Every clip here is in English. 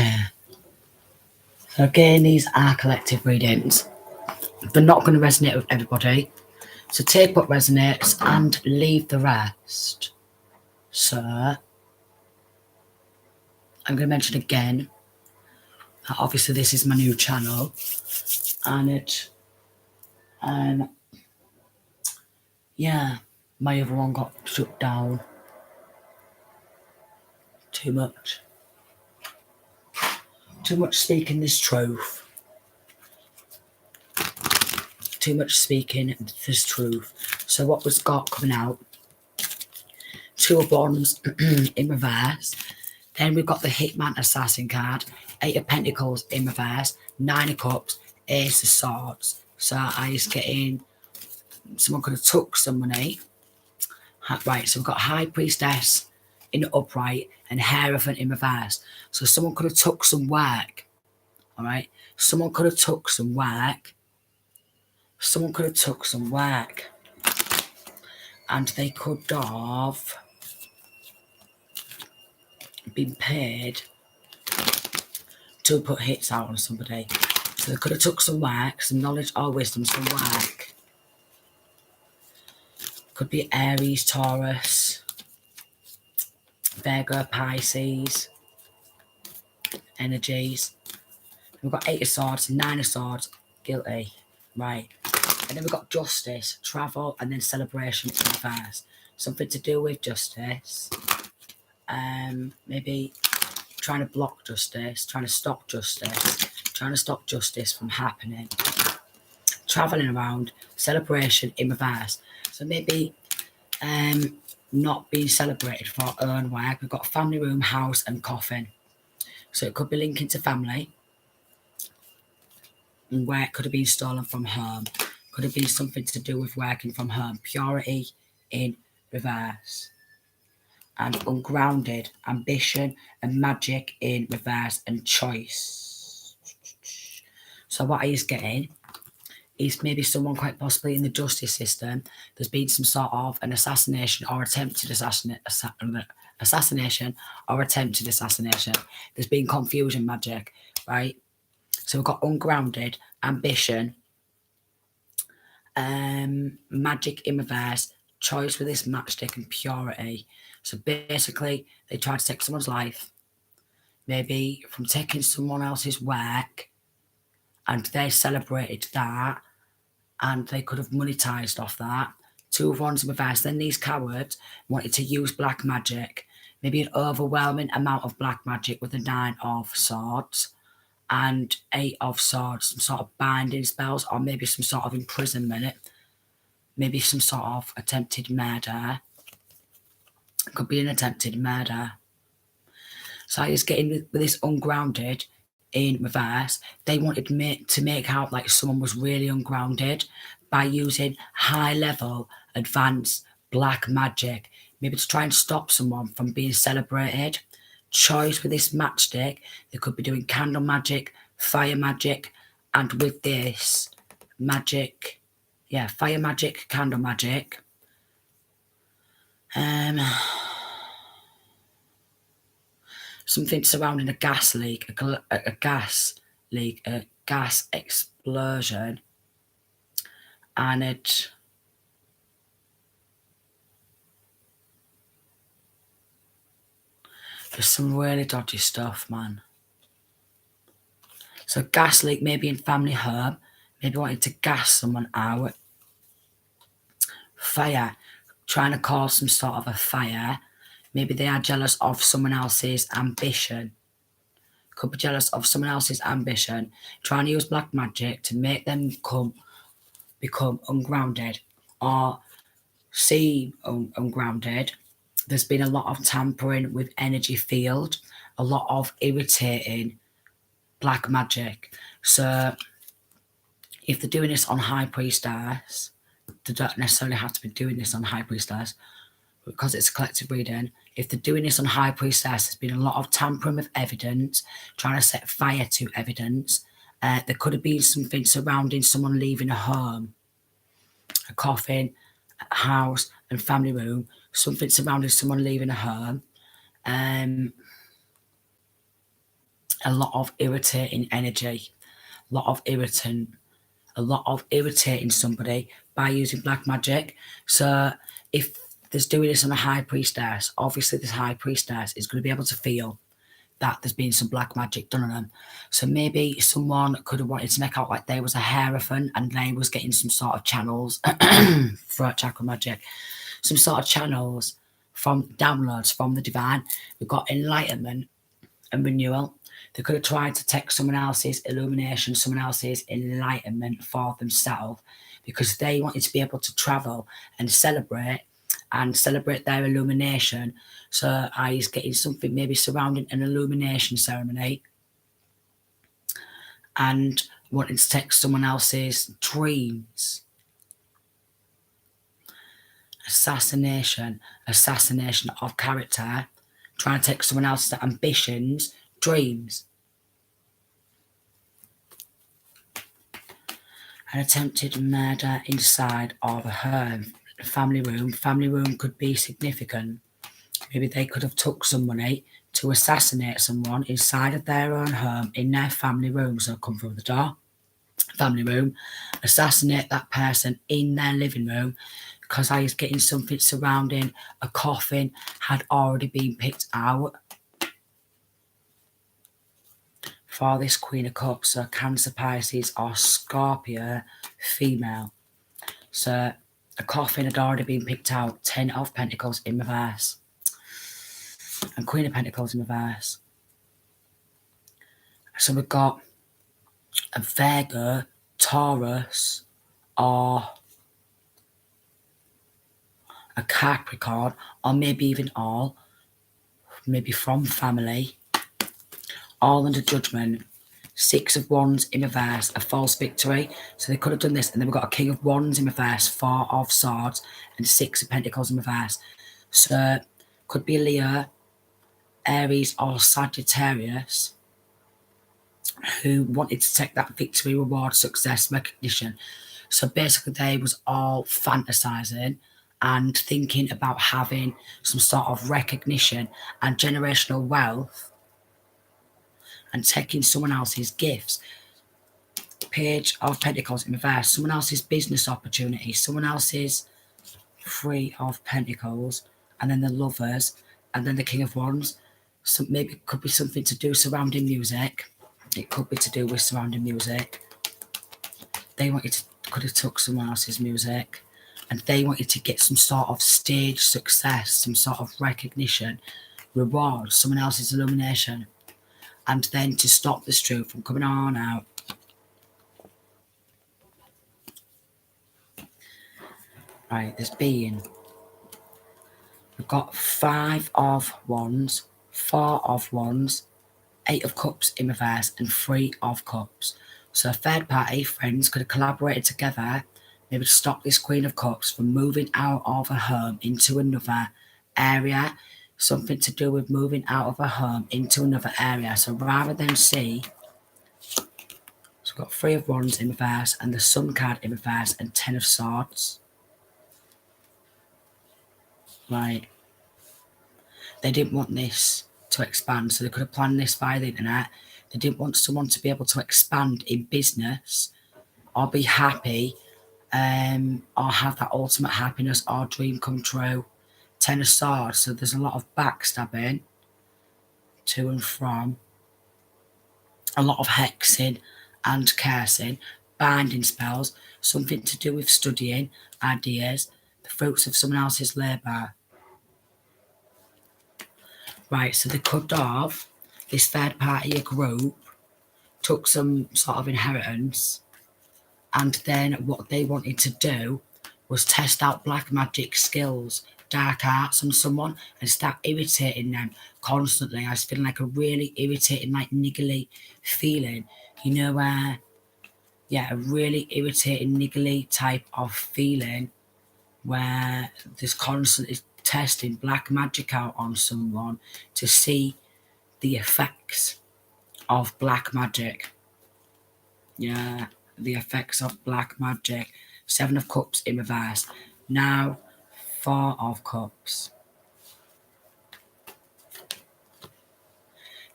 Okay. So again, these are collective readings. They're not going to resonate with everybody. So take what resonates and leave the rest. So I'm going to mention again that obviously this is my new channel, and it, yeah, my other one got shut down. Too much speaking this truth. Too much speaking this truth. So what was got coming out? Two of Wands in reverse. Then we've got the Hitman Assassin card. 8 of Pentacles in reverse. 9 of Cups. Ace of Swords. So I was getting... Someone could have took some money. Right, so we've got High Priestess in the upright and Hierophant in reverse. So someone could have took some work. Alright? Someone could have took some work. Someone could have took some work. And they could have been paid to put hits out on somebody. So they could have took some work, some knowledge or wisdom, some work. Could be Aries, Taurus, Virgo, Pisces, energies. We've got 8 of Swords, 9 of Swords, guilty. Right. And then we've got Justice, Travel, and then Celebration in reverse. Something to do with justice. Maybe trying to block justice, trying to stop justice from happening. Travelling around, celebration in reverse. So maybe not being celebrated for our own work. We've got family room, house, and coffin. So it could be linking to family. And work could have been stolen from home. Could have been something to do with working from home. Purity in reverse. And ungrounded, ambition and magic in reverse, and choice. So what I was getting is maybe someone quite possibly in the justice system. There's been some sort of an assassination or attempted assassination or attempted assassination. There's been confusion magic, right? So we've got ungrounded, ambition, magic in reverse, choice with this matchstick, and purity. So basically, they tried to take someone's life, maybe from taking someone else's work, and they celebrated that, and they could have monetized off that. 2 of Wands in reverse. Then these cowards wanted to use black magic, maybe an overwhelming amount of black magic with the 9 of Swords and 8 of Swords, some sort of binding spells, or maybe some sort of imprisonment, maybe some sort of attempted murder. It could be an attempted murder. So I was getting with this ungrounded in reverse. They wanted to make out like someone was really ungrounded by using high level, advanced black magic, maybe to try and stop someone from being celebrated. Choice with this matchstick. They could be doing candle magic, fire magic, and with this magic, yeah, fire magic, candle magic. Something surrounding a gas leak, a gas explosion, and it. There's some really dodgy stuff, man. So gas leak, maybe in family home, maybe wanting to gas someone out. Fire, trying to cause some sort of a fire. Maybe they are jealous of someone else's ambition. Could be jealous of someone else's ambition. Trying to use black magic to make them become ungrounded or seem ungrounded. There's been a lot of tampering with energy field. A lot of irritating black magic. So if they're doing this on High Priestess, they don't necessarily have to be doing this on High Priestess, because it's a collective reading. If they're doing this on High Priestess, there's been a lot of tampering with evidence, trying to set fire to evidence. There could have been something surrounding someone leaving a home, a coffin, a house and family room, something surrounding someone leaving a home. a lot of irritating energy, a lot of irritating somebody by using black magic. So if there's doing this on a high priestess, obviously this high priestess is going to be able to feel that there's been some black magic done on them. So maybe someone could have wanted to make out like they was a hierophant and they was getting some sort of channels, throat chakra magic, some sort of channels from downloads from the divine. We've got enlightenment and renewal. They could have tried to take someone else's illumination, someone else's enlightenment for themselves, because they wanted to be able to travel and celebrate their illumination. So I is getting something maybe surrounding an illumination ceremony and wanting to take someone else's dreams. Assassination of character, trying to take someone else's ambitions, dreams. An attempted murder inside of a home. Family room. Family room could be significant. Maybe they could have took some money to assassinate someone inside of their own home in their family room. So come through the door, family room, assassinate that person in their living room, because I was getting something surrounding a coffin had already been picked out for this Queen of Cups. So Cancer, Pisces or Scorpio female. So a coffin had already been picked out. 10 of Pentacles in reverse. And Queen of Pentacles in reverse. So we've got a Virgo, Taurus, or a Capricorn, or maybe even all, maybe from family, all under judgment. 6 of Wands in reverse, a false victory. So they could have done this, and then we've got a King of Wands in reverse, 4 of Swords, and 6 of Pentacles in reverse. So could be Leo, Aries, or Sagittarius, who wanted to take that victory, reward, success, recognition. So basically they was all fantasizing and thinking about having some sort of recognition and generational wealth and taking someone else's gifts. Page of Pentacles in reverse, someone else's business opportunity, someone else's 3 of Pentacles, and then the Lovers, and then the King of Wands. So maybe it could be something to do surrounding music. It could be to do with surrounding music. They could have took someone else's music, and they wanted to get some sort of stage success, some sort of recognition, reward, someone else's illumination, and then to stop this truth from coming on out. Right, there's being. We've got 5 of Wands, 4 of Wands, 8 of Cups in reverse, and 3 of Cups. So third party friends could have collaborated together, maybe to stop this Queen of Cups from moving out of her home into another area. Something to do with moving out of her home into another area. So rather than see, so we've got 3 of Wands in reverse, and the Sun card in reverse, and 10 of Swords. Right. They didn't want this to expand, so they could have planned this via the internet. They didn't want someone to be able to expand in business or be happy, or have that ultimate happiness or dream come true. 10 of Swords, so there's a lot of backstabbing to and from, a lot of hexing and cursing, binding spells, something to do with studying, ideas, the fruits of someone else's labour. Right, so they could have, this third party group took some sort of inheritance, and then what they wanted to do was test out black magic skills, dark arts on someone, and start irritating them constantly. I was feeling like a really irritating, like niggly feeling, you know, where, yeah, a really irritating, niggly type of feeling where there's constantly testing black magic out on someone to see the effects of black magic. Yeah, the effects of black magic. 7 of Cups in reverse. Now, 4 of Cups.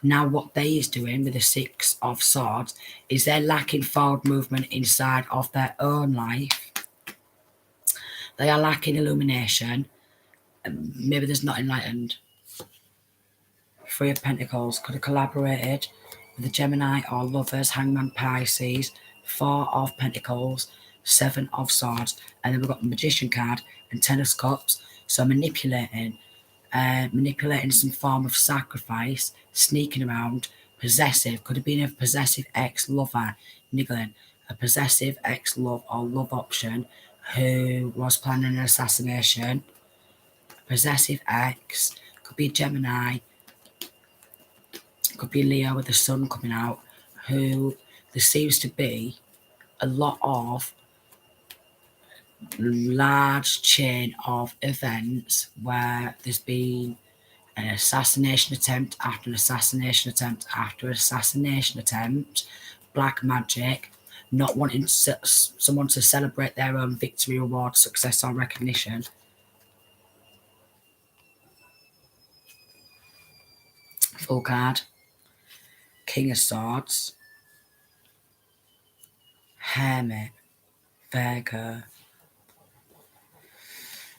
Now what they is doing with the Six of Swords is they're lacking forward movement inside of their own life. They are lacking illumination. Maybe there's not enlightened. Three of Pentacles could have collaborated with the Gemini or Lovers, Hangman, Pisces. Four of Pentacles, Seven of Swords, and then we've got the Magician card and Ten of Cups. So manipulating some form of sacrifice, sneaking around, possessive. Could have been a possessive ex-lover, niggling. A possessive ex-love or love option who was planning an assassination. Possessive ex, could be a Gemini, could be Leo with the sun coming out, who there seems to be a lot of large chain of events where there's been an assassination attempt after an assassination attempt after an assassination attempt, black magic, not wanting someone to celebrate their own victory, reward, success or recognition. Full card. King of Swords, Hermit, Virgo.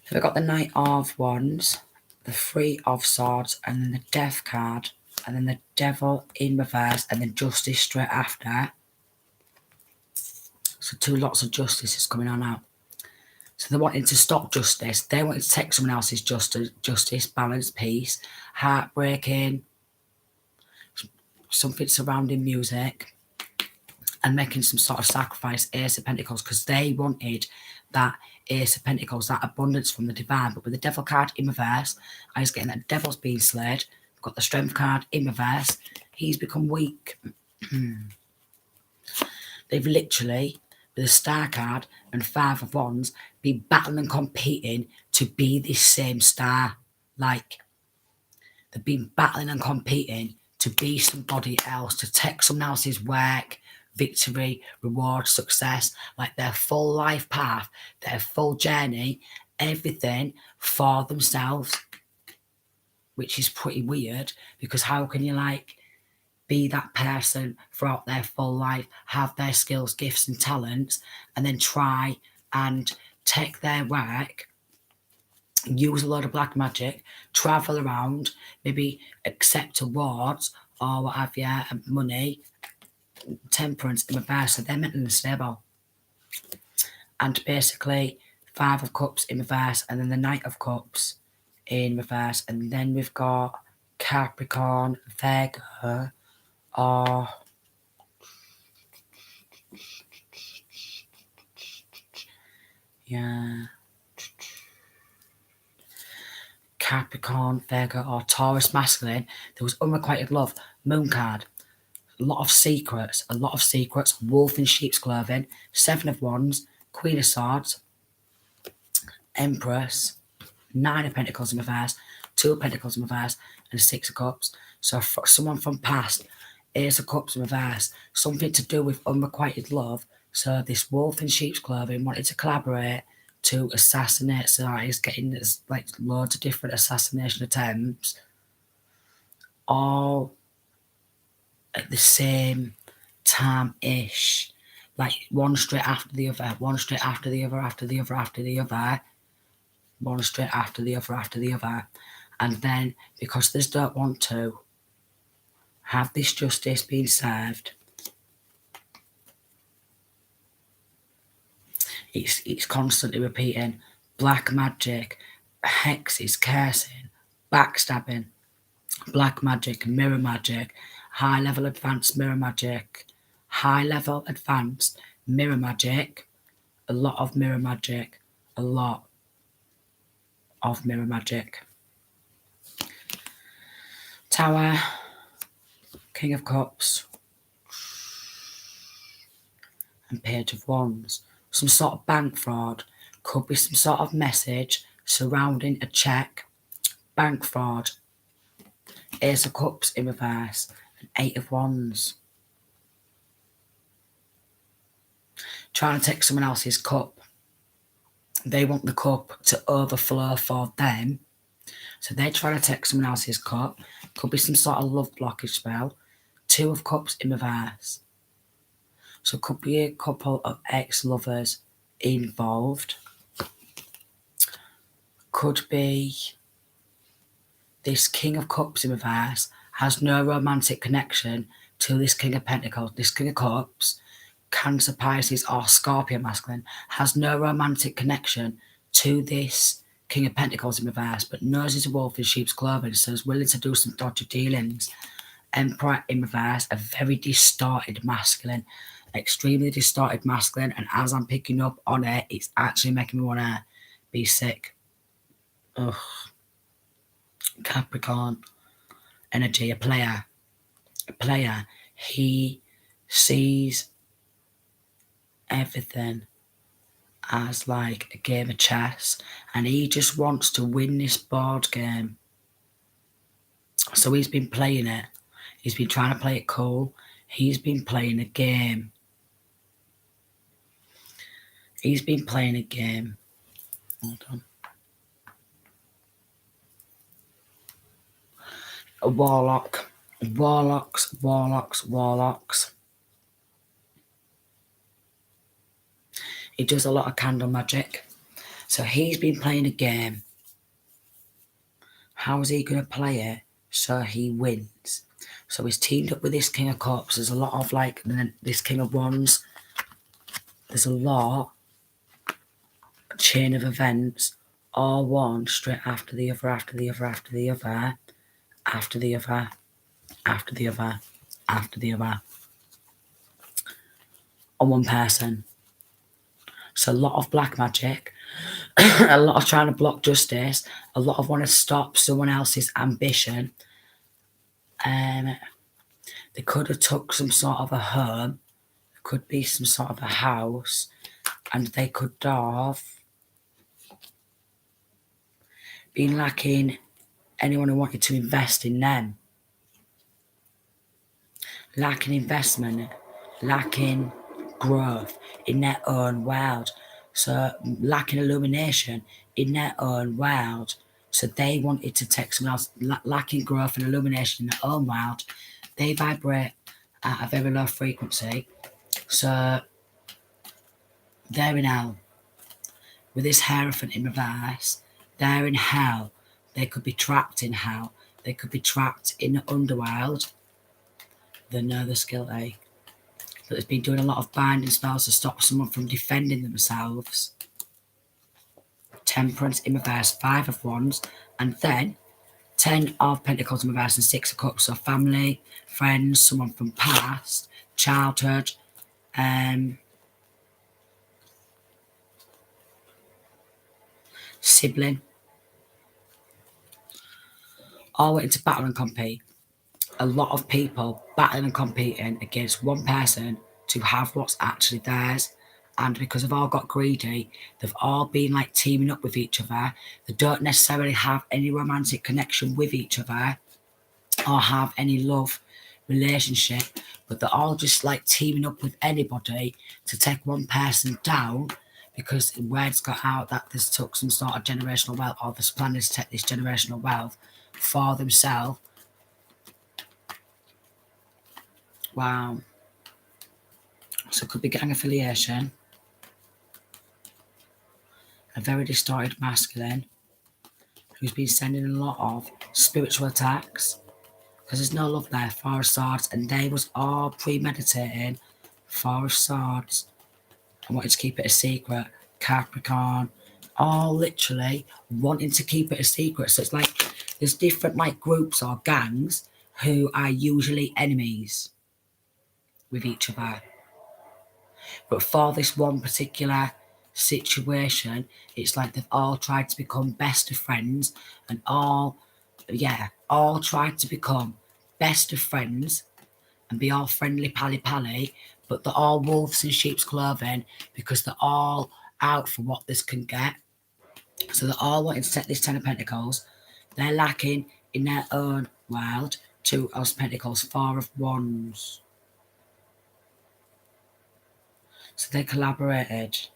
So we've got the Knight of Wands, the Three of Swords, and then the Death card, and then the Devil in reverse, and then Justice straight after. So two lots of justice is coming on out. So they're wanting to stop justice. They wanting to take someone else's justice, balance, peace, heartbreaking, something surrounding music, and making some sort of sacrifice, Ace of Pentacles, because they wanted that Ace of Pentacles, that abundance from the divine. But with the Devil card in reverse, I was getting that Devil's being slayed. Got the Strength card in reverse. He's become weak. They've literally, with the Star card and Five of Wands, been battling and competing to be this same star. Like, they've been battling and competing to be somebody else, to take someone else's work, victory, reward, success, like their full life path, their full journey, everything for themselves, which is pretty weird, because how can you like be that person throughout their full life, have their skills, gifts and talents, and then try and take their work, use a lot of black magic, travel around, maybe accept awards or what have you, money, temperance in reverse, so they're mentally unstable. And basically, Five of Cups in reverse, and then the Knight of Cups in reverse, and then we've got Capricorn, Virgo, or Capricorn, Virgo, or Taurus masculine. There was unrequited love, Moon card. A lot of secrets, wolf in sheep's clothing, Seven of Wands, Queen of Swords, Empress, Nine of Pentacles in reverse, Two of Pentacles in reverse, and Six of Cups. So for someone from past, Ace of Cups in reverse, something to do with unrequited love. So this wolf in sheep's clothing wanted to collaborate to assassinate. So he's getting like loads of different assassination attempts, all at the same time-ish, like one straight after the other, one straight after the other, after the other, after the other, one straight after the other, after the other. And then, because they don't want to have this justice being served, it's constantly repeating black magic, hexes, cursing, backstabbing, black magic, mirror magic, high level advanced mirror magic, high level advanced mirror magic, a lot of mirror magic, a lot of mirror magic. Tower, King of Cups, and Page of Wands. Some sort of bank fraud, could be some sort of message surrounding a check, bank fraud, Ace of Cups in reverse, and Eight of Wands. Trying to take someone else's cup. They want the cup to overflow for them, So they're trying to take someone else's cup. Could be some sort of love blockage spell. Two of Cups in reverse. So it could be a couple of ex-lovers involved. Could be this King of Cups in reverse has no romantic connection to this King of Pentacles. This King of Cups, Cancer, Pisces or Scorpio masculine, has no romantic connection to this King of Pentacles in reverse, but knows he's a wolf in sheep's clothing, so is willing to do some dodgy dealings. Emperor in reverse, a very distorted masculine, extremely distorted masculine, and as I'm picking up on it, it's actually making me want to be sick. Ugh. Capricorn energy, a player. He sees everything as like a game of chess, and he just wants to win this board game. So he's been playing it. He's been trying to play it cool. He's been playing a game. Hold on. A warlock. Warlocks. He does a lot of candle magic. So he's been playing a game. How is he going to play it so he wins? So he's teamed up with this King of Cups. There's a lot of like this King of Wands. There's a lot. Chain of events. All one straight after the other. On one person. So a lot of black magic. A lot of trying to block justice. A lot of wanting to stop someone else's ambition. They could have took some sort of a home. There could be some sort of a house. And they could have been lacking anyone who wanted to invest in them. Lacking investment. Lacking growth in their own world. So lacking illumination in their own world. So they wanted to take someone else, lacking growth and illumination in their own world. They vibrate at a very low frequency. So they're in hell. With this Hierophant in reverse, they're in hell. They could be trapped in hell. They could be trapped in the underworld. They know the skill, But has been doing a lot of binding spells to stop someone from defending themselves. Temperance in reverse, 5 of Wands, and then 10 of Pentacles in reverse and 6 of Cups. So family, friends, someone from past, childhood, sibling, all waiting to battle and compete. A lot of people battling and competing against one person to have what's actually theirs. And because they've all got greedy, they've all been like teaming up with each other. They don't necessarily have any romantic connection with each other or have any love relationship, but they're all just like teaming up with anybody to take one person down, because word's got out that this took some sort of generational wealth, or this plan is to take this generational wealth for themselves. Wow. So it could be gang affiliation. A very distorted masculine who's been sending a lot of spiritual attacks, because there's no love there. 4 of Swords, and they was all premeditating 4 of Swords and wanted to keep it a secret. Capricorn, all literally wanting to keep it a secret. So it's like there's different like groups or gangs who are usually enemies with each other. But for this one particular situation, it's like they've all tried to become best of friends, and all tried to become best of friends and be all friendly pally, but they're all wolves in sheep's clothing because they're all out for what this can get. So they're all wanting to set this 10 of Pentacles. They're lacking in their own world. 2 of Pentacles, 4 of Wands. So they collaborated.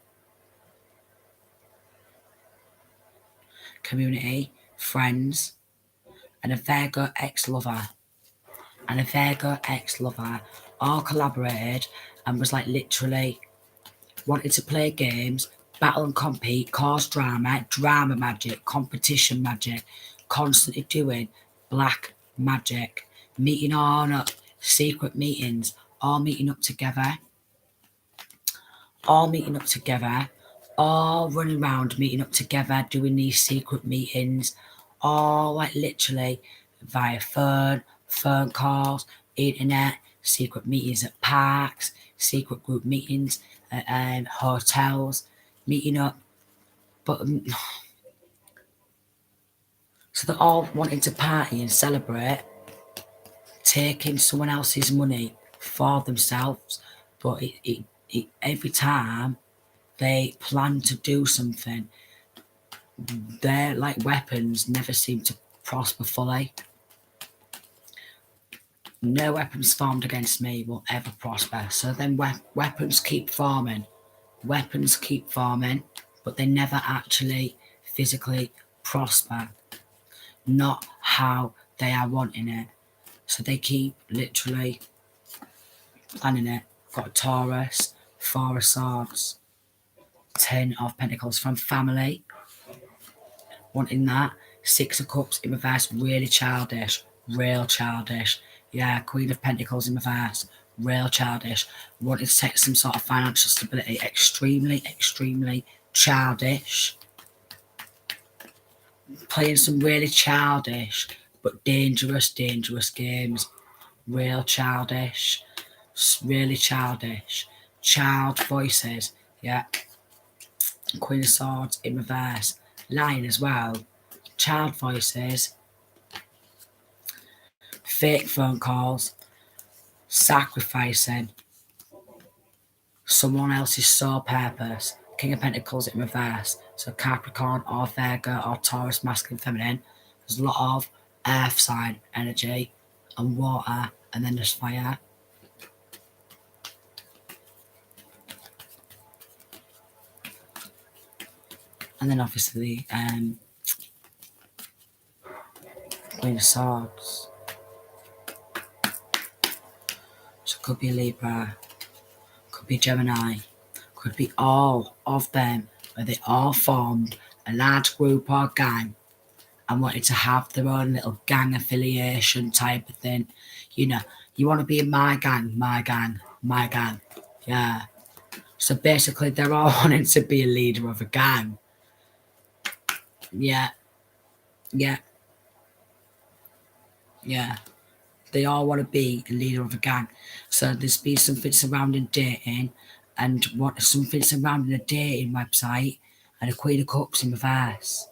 Community, friends, and a Virgo ex-lover. And a Virgo ex-lover all collaborated and was like literally wanted to play games, battle and compete, cause drama, drama magic, competition magic, constantly doing black magic, meeting on up, secret meetings, all meeting up together, all running around, meeting up together, doing these secret meetings, all like literally via phone calls, internet, secret meetings at parks, secret group meetings at hotels, meeting up. But so they're all wanting to party and celebrate, taking someone else's money for themselves. But every time they plan to do something, their like weapons never seem to prosper fully. No weapons formed against me will ever prosper. So then weapons keep forming, but they never actually physically prosper. Not how they are wanting it. So they keep literally planning it. Got a Taurus, 4 of Swords, 10 of Pentacles from family. Wanting that. 6 of Cups in reverse, really childish. Real childish. Yeah, Queen of Pentacles in reverse, real childish. Wanting to take some sort of financial stability, extremely, extremely childish. Playing some really childish but dangerous games. Real childish. Really childish. Child voices. Yeah. Queen of Swords in reverse. Lying as well. Child voices. Fake phone calls. Sacrificing someone else's sole purpose. King of Pentacles in reverse. So Capricorn or Virgo or Taurus, masculine, feminine. There's a lot of earth sign energy and water, and then there's fire. And then obviously Queen of Swords. So it could be a Libra, could be Gemini, could be all of them, where they all formed a large group or gang and wanted to have their own little gang affiliation type of thing. You know, you want to be in my gang, yeah. So basically they're all wanting to be a leader of a gang. Yeah. They all want to be a leader of a gang. So there's been something surrounding dating and something surrounding a dating website and a Queen of Cups in reverse.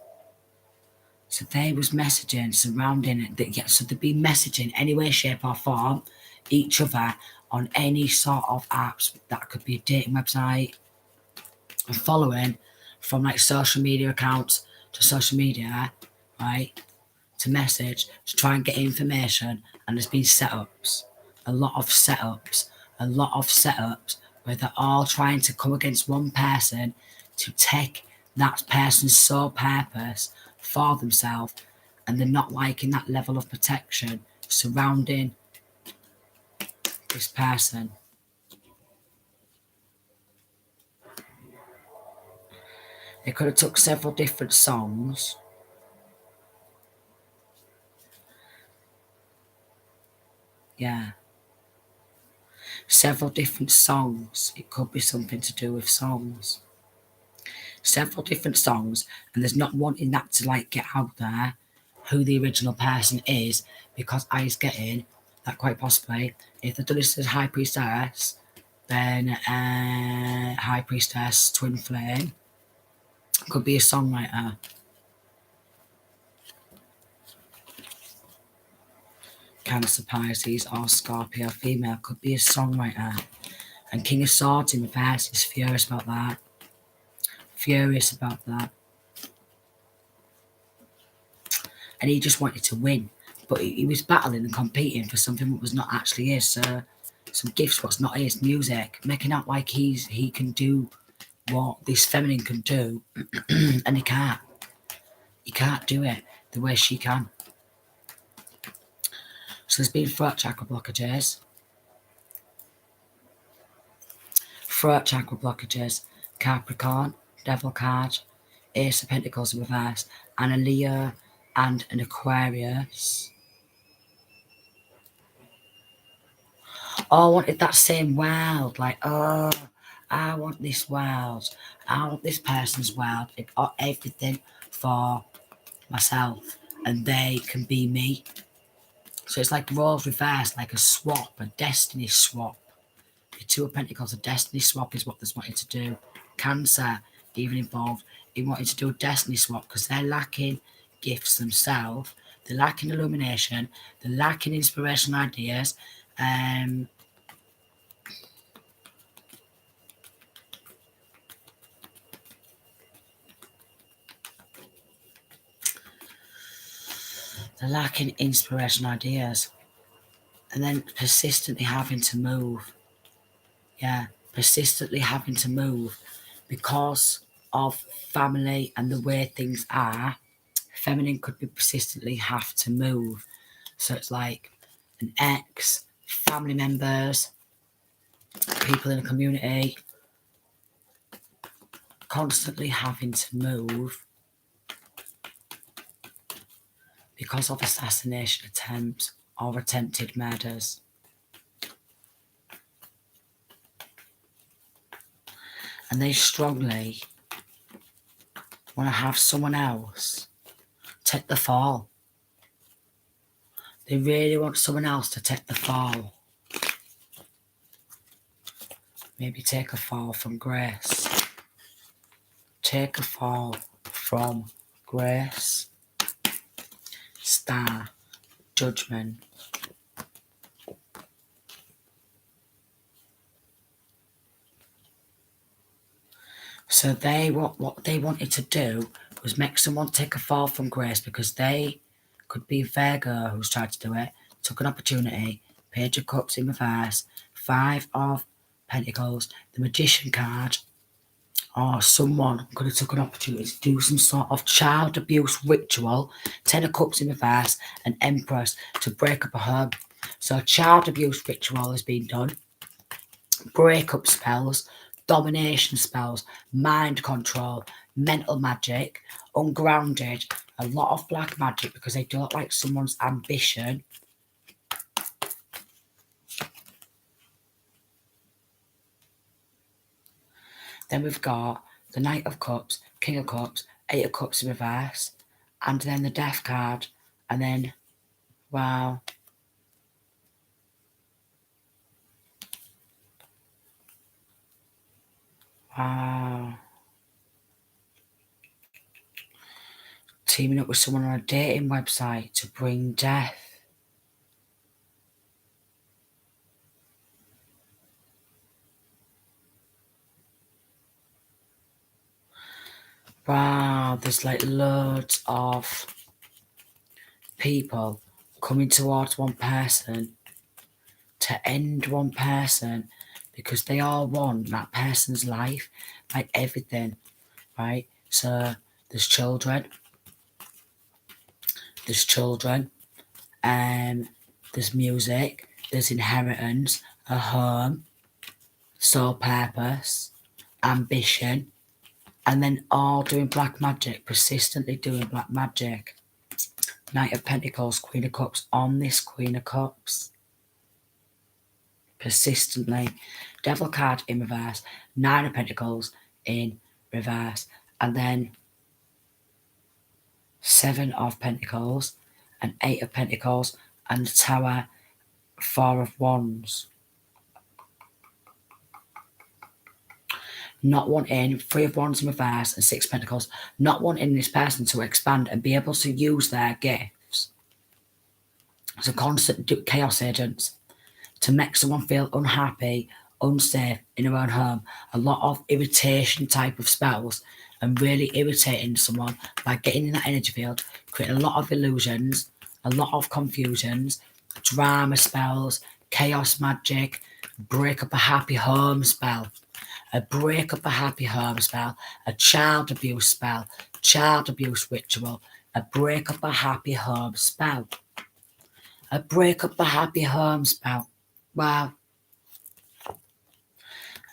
So they was messaging surrounding it. Yeah, so they'd be messaging any way, shape or form each other on any sort of apps. That could be a dating website. And following from like social media accounts to social media, right? To message, to try and get information. And there's been setups, a lot of setups where they're all trying to come against one person to take that person's sole purpose for themselves, and they're not liking that level of protection surrounding this person. They could have took several different songs. Yeah. Several different songs. It could be something to do with songs. Several different songs, and there's not wanting that to like get out there who the original person is, because I was getting that quite possibly if they've done this as High Priestess, then High Priestess, Twin Flame, could be a songwriter. Cancer, Pisces or Scorpio female, could be a songwriter. And King of Swords in reverse is furious about that. And he just wanted to win, but he was battling and competing for something that was not actually his. So some gifts what's not his, music, making out like he can do what this feminine can do, and he can't do it. the way she can. So there's been throat chakra blockages. Throat chakra blockages. Capricorn, Devil card, Ace of Pentacles in reverse, and a Leo and an Aquarius. Oh, I wanted that same world. Like, oh, I want this world. I want this person's world. It got everything for myself. And they can be me. So it's like the roles reversed, like a swap, a destiny swap. The Two of Pentacles, a destiny swap is what they're wanting to do. Cancer, even involved in wanting to do a destiny swap because they're lacking gifts themselves. They're lacking illumination. They're lacking inspirational ideas. They're lacking inspirational ideas. And then persistently having to move. Yeah, persistently having to move because of family and the way things are. Feminine could be persistently have to move. So it's like an ex, family members, people in the community, constantly having to move because of assassination attempts or attempted murders. And they strongly want to have someone else take the fall. They really want someone else to take the fall. Maybe take a fall from grace. Take a fall from grace. Star. Judgment. So what they wanted to do was make someone take a fall from grace because they could be Virgo who's tried to do it, took an opportunity, Page of Cups in reverse, Five of Pentacles, the Magician card, or someone could have took an opportunity to do some sort of child abuse ritual, Ten of Cups in reverse, and Empress to break up a home. So a child abuse ritual has been done, breakup spells, domination spells, mind control, mental magic, ungrounded, a lot of black magic because they don't like someone's ambition. Then we've got the Knight of Cups, King of Cups, Eight of Cups in reverse, and then the Death card, and then, wow. Wow. Teaming up with someone on a dating website to bring death. Wow, there's like loads of people coming towards one person to end one person because they all want that person's life, like everything, right? So there's children, there's music, there's inheritance, a home, sole purpose, ambition, and then all doing black magic, persistently doing black magic. Knight of Pentacles, Queen of Cups on this Queen of Cups. Persistently. Devil card in reverse, Nine of Pentacles in reverse, and then Seven of Pentacles and Eight of Pentacles and the Tower, Four of Wands. Not wanting Three of Wands in reverse and Six of Pentacles, not wanting this person to expand and be able to use their gifts. It's a constant chaos agents to make someone feel unhappy, unsafe in their own home. A lot of irritation type of spells and really irritating someone by getting in that energy field, creating a lot of illusions, a lot of confusions, drama spells, chaos magic, break up a happy home spell, a break up a happy home spell, a child abuse spell, child abuse ritual, A break up a happy home spell. A break up a happy home spell. Wow.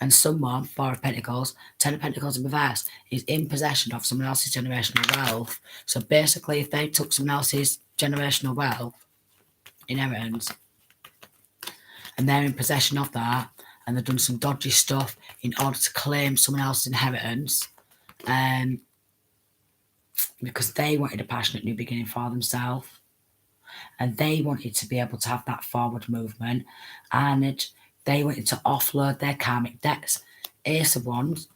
And someone, Four of Pentacles, Ten of Pentacles in reverse, is in possession of someone else's generational wealth. So basically, if they took someone else's generational wealth, inheritance, and they're in possession of that, and they've done some dodgy stuff in order to claim someone else's inheritance, because they wanted a passionate new beginning for themselves, and they wanted to be able to have that forward movement, and they wanted to offload their karmic debts. Ace of Wands,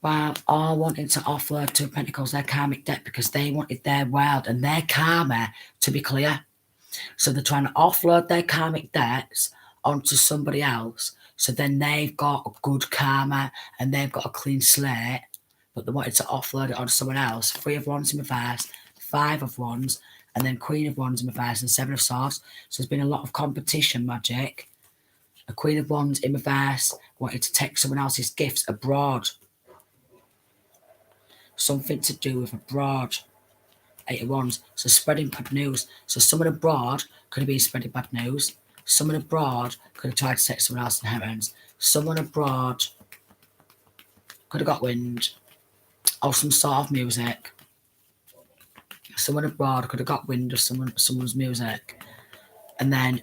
while all wanting to offload to Pentacles their karmic debt because they wanted their world and their karma to be clear. So they're trying to offload their karmic debts onto somebody else. So then they've got a good karma and they've got a clean slate, but they wanted to offload it onto someone else. Three of Wands in reverse, Five of Wands, and then Queen of Wands in reverse and Seven of Swords. So there's been a lot of competition magic. A Queen of Wands in reverse wanted to take someone else's gifts abroad. Something to do with abroad. Eight of Wands. So spreading bad news. So someone abroad could have been spreading bad news. Someone abroad could have tried to take someone else's inheritance. Someone abroad could have got wind of some sort of music. Someone abroad could have got wind of someone's music. And then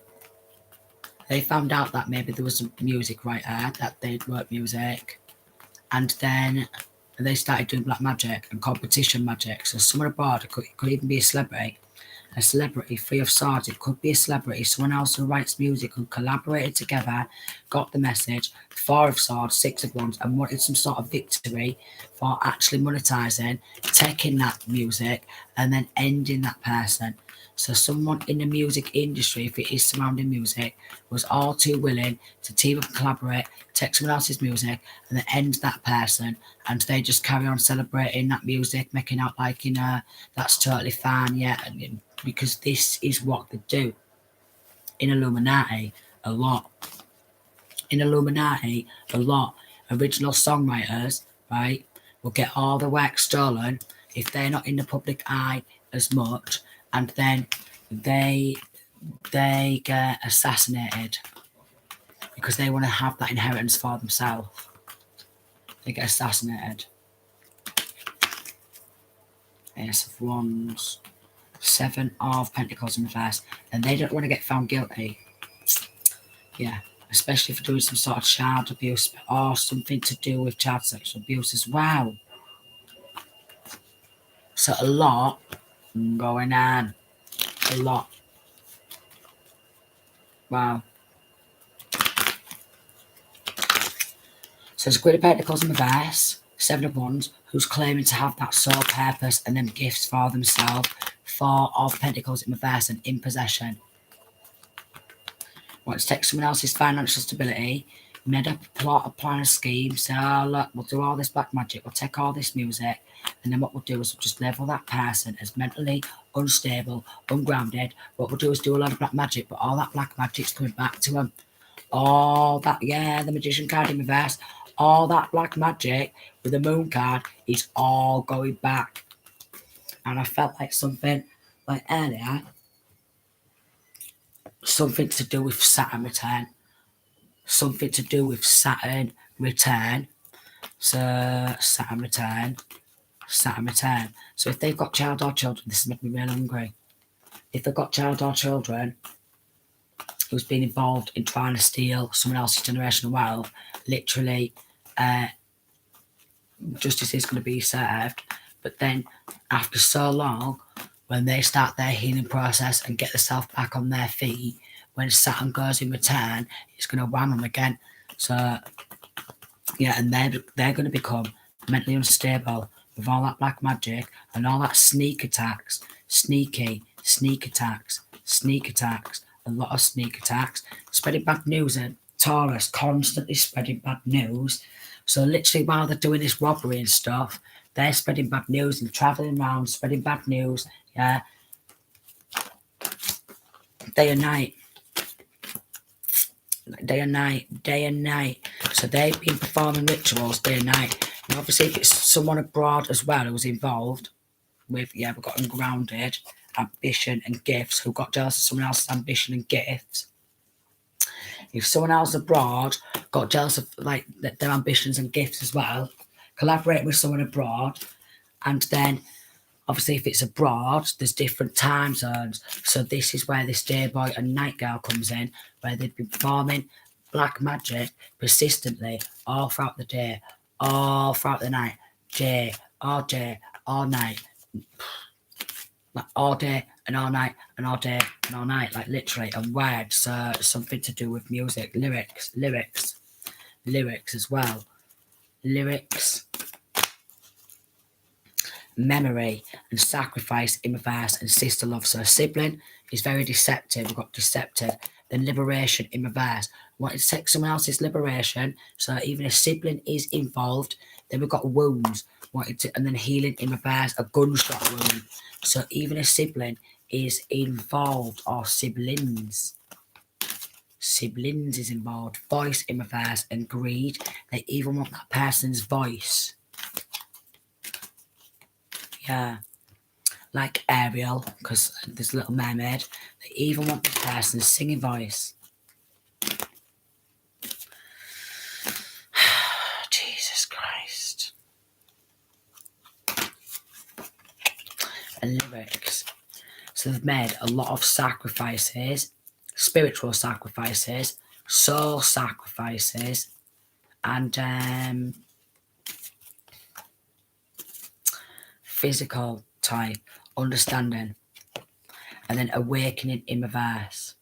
they found out that maybe there was a music writer, that they'd worked music. And then they started doing black magic and competition magic. So someone abroad could even be a celebrity. A celebrity, Three of Swords, it could be a celebrity, someone else who writes music, who collaborated together, got the message. Four of Swords, Six of Wands, and wanted some sort of victory for actually monetizing, taking that music and then ending that person. So someone in the music industry, if it is surrounding music, was all too willing to team up and collaborate, take someone else's music and then end that person, and they just carry on celebrating that music, making out like, that's totally fine, yeah, because this is what they do. In Illuminati, a lot. Original songwriters, right, will get all the work stolen if they're not in the public eye as much, and then they get assassinated because they want to have that inheritance for themselves. They get assassinated. Ace of Wands, Seven of Pentacles in reverse, and they don't want to get found guilty. Yeah, especially for doing some sort of child abuse or something to do with child sexual abuse as well. So a lot going on. A lot. Wow. So there's a Queen of Pentacles in reverse, Seven of Wands, who's claiming to have that soul purpose and them gifts for themselves. Four of Pentacles in reverse and in possession. Wants to take someone else's financial stability, made up a plot, a plan, a scheme, say, oh look, we'll do all this black magic, we'll take all this music, and then what we'll do is we'll just label that person as mentally unstable, ungrounded. What we'll do is do a lot of black magic, but all that black magic's coming back to them. All that, yeah, the Magician card in reverse, all that black magic with the Moon card is all going back. And I felt like something, like earlier, something to do with Saturn return. Something to do with Saturn return. So, Saturn return. So if they've got child or children, this has made me real hungry. If they've got child or children who's been involved in trying to steal someone else's generational wealth, literally, justice is going to be served. But then, after so long, when they start their healing process and get themselves back on their feet, when Saturn goes in return, it's going to wham them again. So, yeah, and they're going to become mentally unstable with all that black magic and all that sneak attacks, sneak attacks, a lot of sneak attacks, spreading bad news, and Taurus constantly spreading bad news. So literally while they're doing this robbery and stuff, they're spreading bad news and travelling around spreading bad news, yeah, day and night. So they've been performing rituals day and night. And obviously if it's someone abroad as well who's involved, with, yeah, we've got ungrounded, ambition and gifts, who got jealous of someone else's ambition and gifts. If someone else abroad got jealous of like their ambitions and gifts as well, collaborate with someone abroad, and then obviously if it's abroad, there's different time zones. So this is where this day boy and night girl comes in, where they've been performing black magic persistently all throughout the day, all throughout the night, day, all night, like all day and all night and all day and all night, like literally, and words, something to do with music, lyrics as well, lyrics, memory and sacrifice in reverse, and sister love. So a sibling is very deceptive. We've got deceptive. Then liberation in reverse. Wanted to take someone else's liberation. So even a sibling is involved. Then we've got wounds. Wanted to, and then healing in reverse, a gunshot wound. So even a sibling is involved, or siblings. Siblings is involved. Voice in reverse and greed. They even want that person's voice. Yeah, like Ariel, because this Little Mermaid, they even want this person's singing voice. Jesus Christ. And lyrics. So they've made a lot of sacrifices, spiritual sacrifices, soul sacrifices, and physical type, understanding, and then awakening in reverse,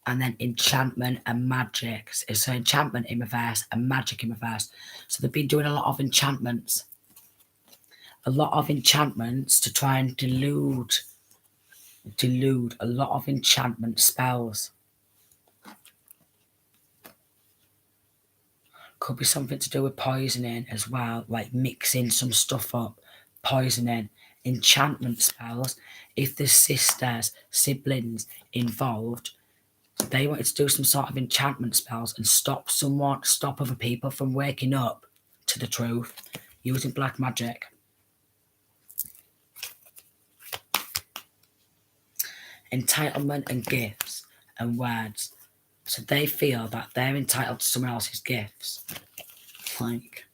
and then enchantment and magic. So enchantment in reverse and magic in reverse. So they've been doing a lot of enchantments to try and delude a lot of enchantment spells. Could be something to do with poisoning as well, like mixing some stuff up, poisoning, enchantment spells. If there's sisters, siblings involved, they wanted to do some sort of enchantment spells and stop other people from waking up to the truth using black magic. Entitlement and gifts and words. So they feel that they're entitled to someone else's gifts. Like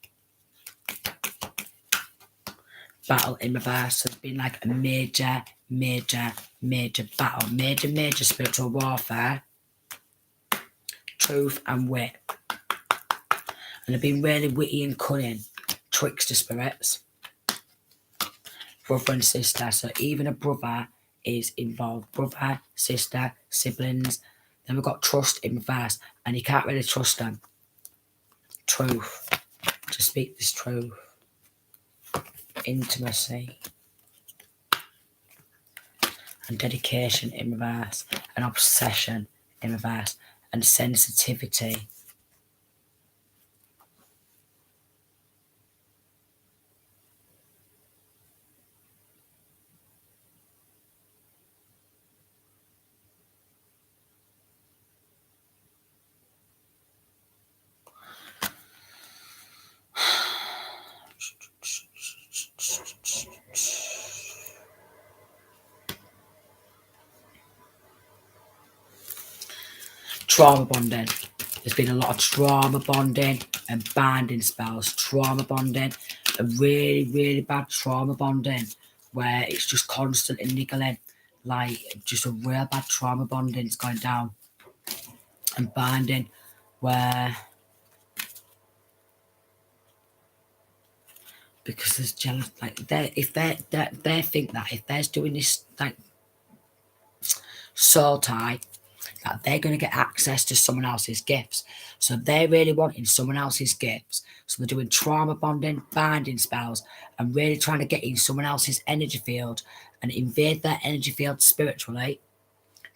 battle in reverse. So it's been like a major battle. Major spiritual warfare. Truth and wit. And they've been really witty and cunning. Trickster spirits. Brother and sister. So even a brother is involved. Brother, sister, siblings. Then we've got trust in reverse, and you can't really trust them. Truth. To speak this truth. Intimacy. And dedication in reverse. And obsession in reverse. And sensitivity. Trauma bonding. There's been a lot of trauma bonding and binding spells. Trauma bonding, a really bad trauma bonding where it's just constantly niggling. Like just a real bad trauma bonding is going down. And binding where, because there's jealous, like they think that if they're doing this like soul tie, that they're going to get access to someone else's gifts. So they're really wanting someone else's gifts. So they're doing trauma bonding, binding spells, and really trying to get in someone else's energy field and invade their energy field spiritually.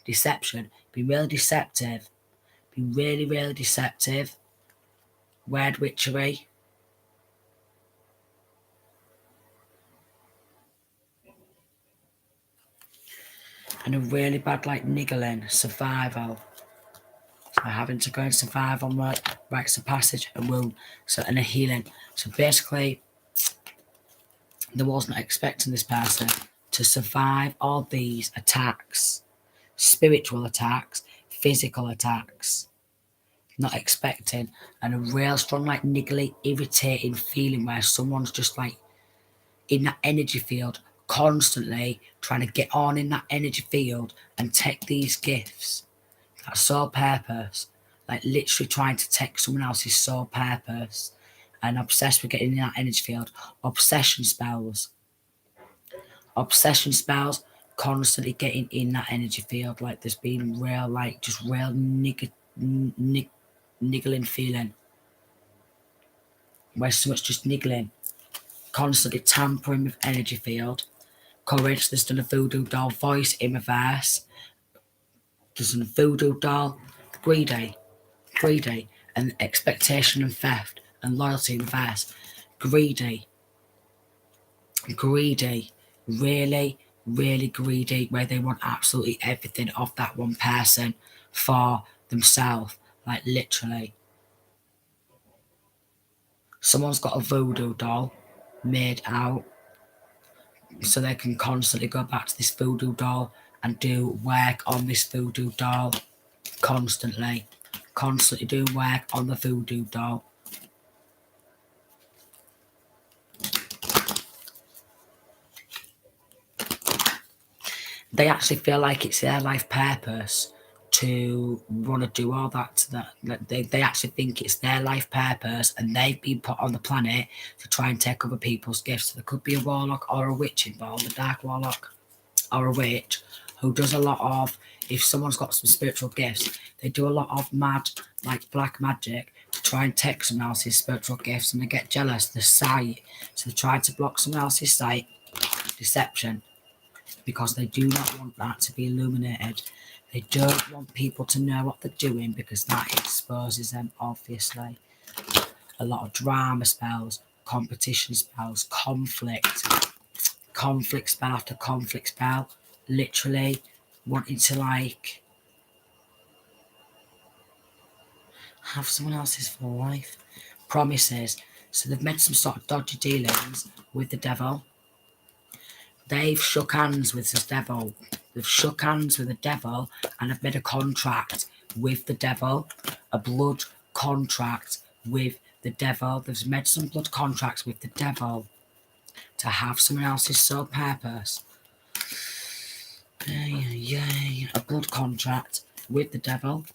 Deception. Be really deceptive. Be really deceptive. Word witchery. And a really bad like niggling, survival. So having to go and survive on rites of passage and wound. So and a healing. So basically They wasn't expecting this person to survive all these attacks, spiritual attacks, physical attacks. Not expecting, and a real strong, like niggly, irritating feeling where someone's just like in that energy field, constantly trying to get on in that energy field and take these gifts. That sole purpose, like literally trying to take someone else's sole purpose, and obsessed with getting in that energy field. Obsession spells, constantly getting in that energy field. Like there's been real, like just real niggling feeling where so much just niggling, constantly tampering with energy field. Courage, there's done a voodoo doll voice in reverse. There's a voodoo doll, greedy, and expectation and theft and loyalty in reverse. Greedy, really, really greedy, where they want absolutely everything of that one person for themselves, like literally. Someone's got a voodoo doll made out so they can constantly go back to this voodoo doll and do work on this voodoo doll constantly doing work on the voodoo doll. They actually feel like it's their life purpose to want to do all that. They actually think it's their life purpose, and they've been put on the planet to try and take other people's gifts. So there could be a warlock or a witch involved, a dark warlock or a witch, who does a lot of, if someone's got some spiritual gifts, they do a lot of mad, like black magic, to try and take someone else's spiritual gifts, and they get jealous, the sight. So they try to block someone else's sight, deception, because they do not want that to be illuminated. They don't want people to know what they're doing because that exposes them, obviously. A lot of drama spells, competition spells, conflict spell after conflict spell, literally wanting to like have someone else's full life. Promises. So they've made some sort of dodgy dealings with the devil. They've shook hands with the devil. They've shook hands with the devil and have made a contract with the devil, a blood contract with the devil. They've made some blood contracts with the devil to have someone else's sole purpose. A blood contract with the devil.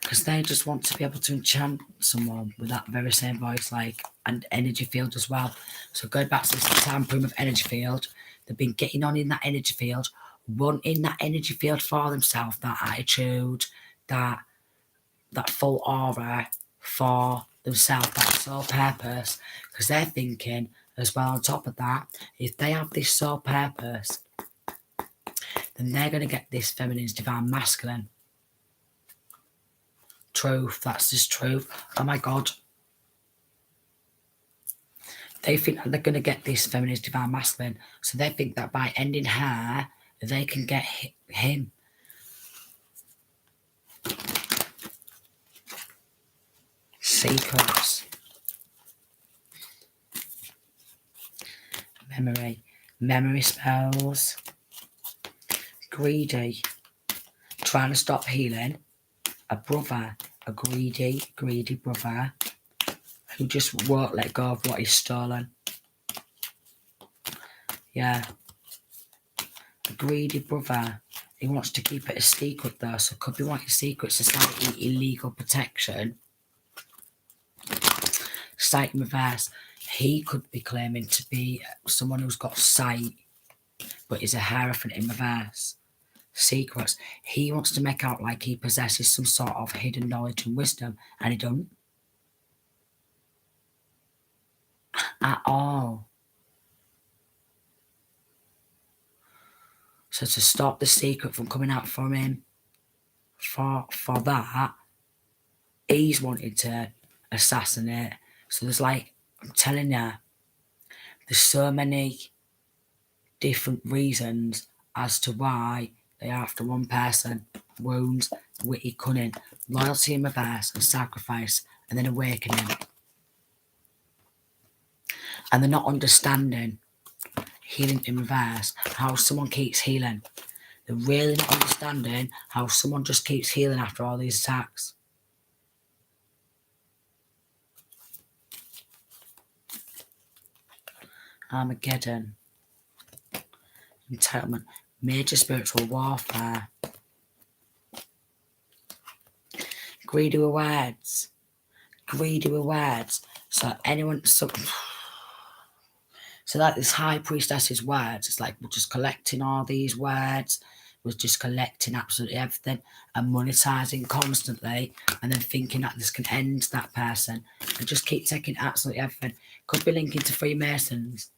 Because they just want to be able to enchant someone with that very same voice, like, and energy field as well. So going back to this tampering of energy field, they've been getting on in that energy field, wanting that energy field for themselves, that attitude, that full aura for themselves, that sole purpose. Because they're thinking as well, on top of that, if they have this sole purpose, then they're going to get this feminine's divine masculine. Truth, that's just truth. Oh my god. They think that they're going to get this feminist divine masculine, so they think that by ending her, they can get him. Secrets. Memory spells. Greedy. Trying to stop healing. A brother, a greedy brother who just won't let go of what he's stolen. Yeah. A greedy brother. He wants to keep it a secret though, so could be wanting secret society, illegal protection. Sight in reverse. He could be claiming to be someone who's got sight, but is a hierophant in reverse. Secrets. He wants to make out like he possesses some sort of hidden knowledge and wisdom, and he don't. At all. So to stop the secret from coming out from him, for that, he's wanted to assassinate. So there's like, I'm telling you, there's so many different reasons as to why they are after one person. Wounds, witty cunning, loyalty in reverse, and sacrifice. and then awakening. And they're not understanding healing in reverse, how someone keeps healing. They're really not understanding how someone just keeps healing after all these attacks. Armageddon. Entitlement. Major spiritual warfare. Greedy rewards. Greedy rewards. So anyone... So like this high priestess's words, it's like we're just collecting all these words, we're just collecting absolutely everything and monetizing constantly, and then thinking that this can end that person, and just keep taking absolutely everything. Could be linking to Freemasons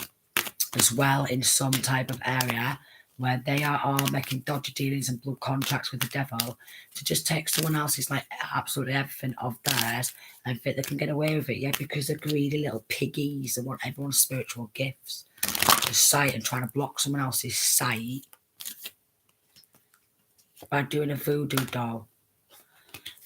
as well in some type of area where they are all making dodgy dealings and blood contracts with the devil to just take someone else's like absolutely everything of theirs and think they can get away with it, yeah, because they're greedy little piggies and want everyone's spiritual gifts. The sight and trying to block someone else's sight by doing a voodoo doll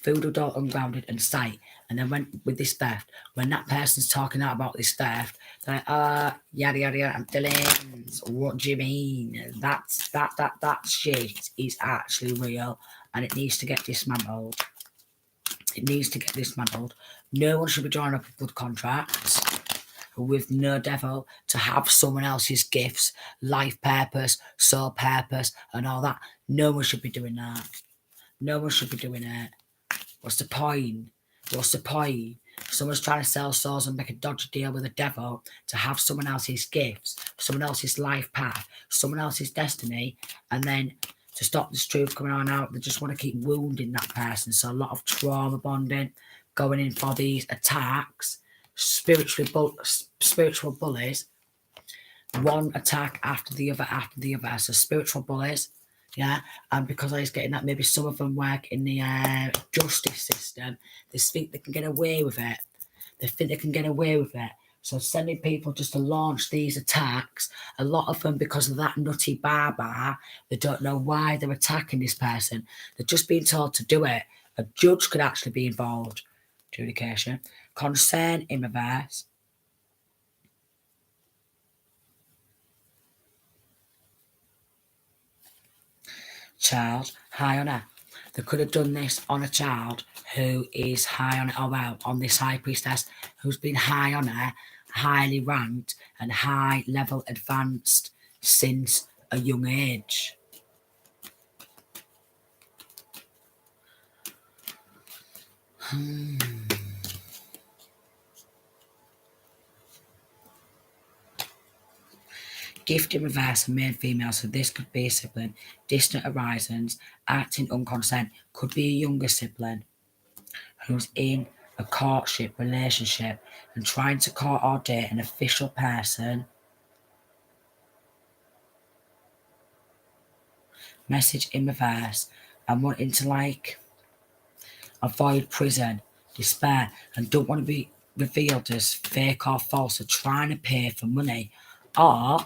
ungrounded and sight. And then when with this theft, when that person's talking out about this theft, they're like, yada yada yada, I'm Dylan's. What do you mean? That shit is actually real, and it needs to get dismantled. It needs to get dismantled. No one should be drawing up blood contracts with no devil to have someone else's gifts, life purpose, soul purpose, and all that. No one should be doing that. No one should be doing it. What's the point? What's the point? Someone's trying to sell souls and make a dodgy deal with the devil to have someone else's gifts, someone else's life path, someone else's destiny, and then to stop this truth coming on out, they just want to keep wounding that person. So a lot of trauma bonding, going in for these attacks, spiritual bullies, one attack after the other. So spiritual bullies, yeah, and because I was getting that, maybe some of them work in the justice system. They think they can get away with it. So sending people just to launch these attacks, a lot of them because of that nutty baba, they don't know why they're attacking this person. They're just being told to do it. A judge could actually be involved. Adjudication. Concern in reverse. Child, high on her. They could have done this on a child who is high on it, on this high priestess who's been high on her, highly ranked and high level advanced since a young age. Gift in reverse and male female, so this could be a sibling. Distant horizons, acting unconsent, could be a younger sibling who's in a courtship relationship and trying to court or date an official person. Message in reverse and wanting to like avoid prison, despair, and don't want to be revealed as fake or false, or trying to pay for money, or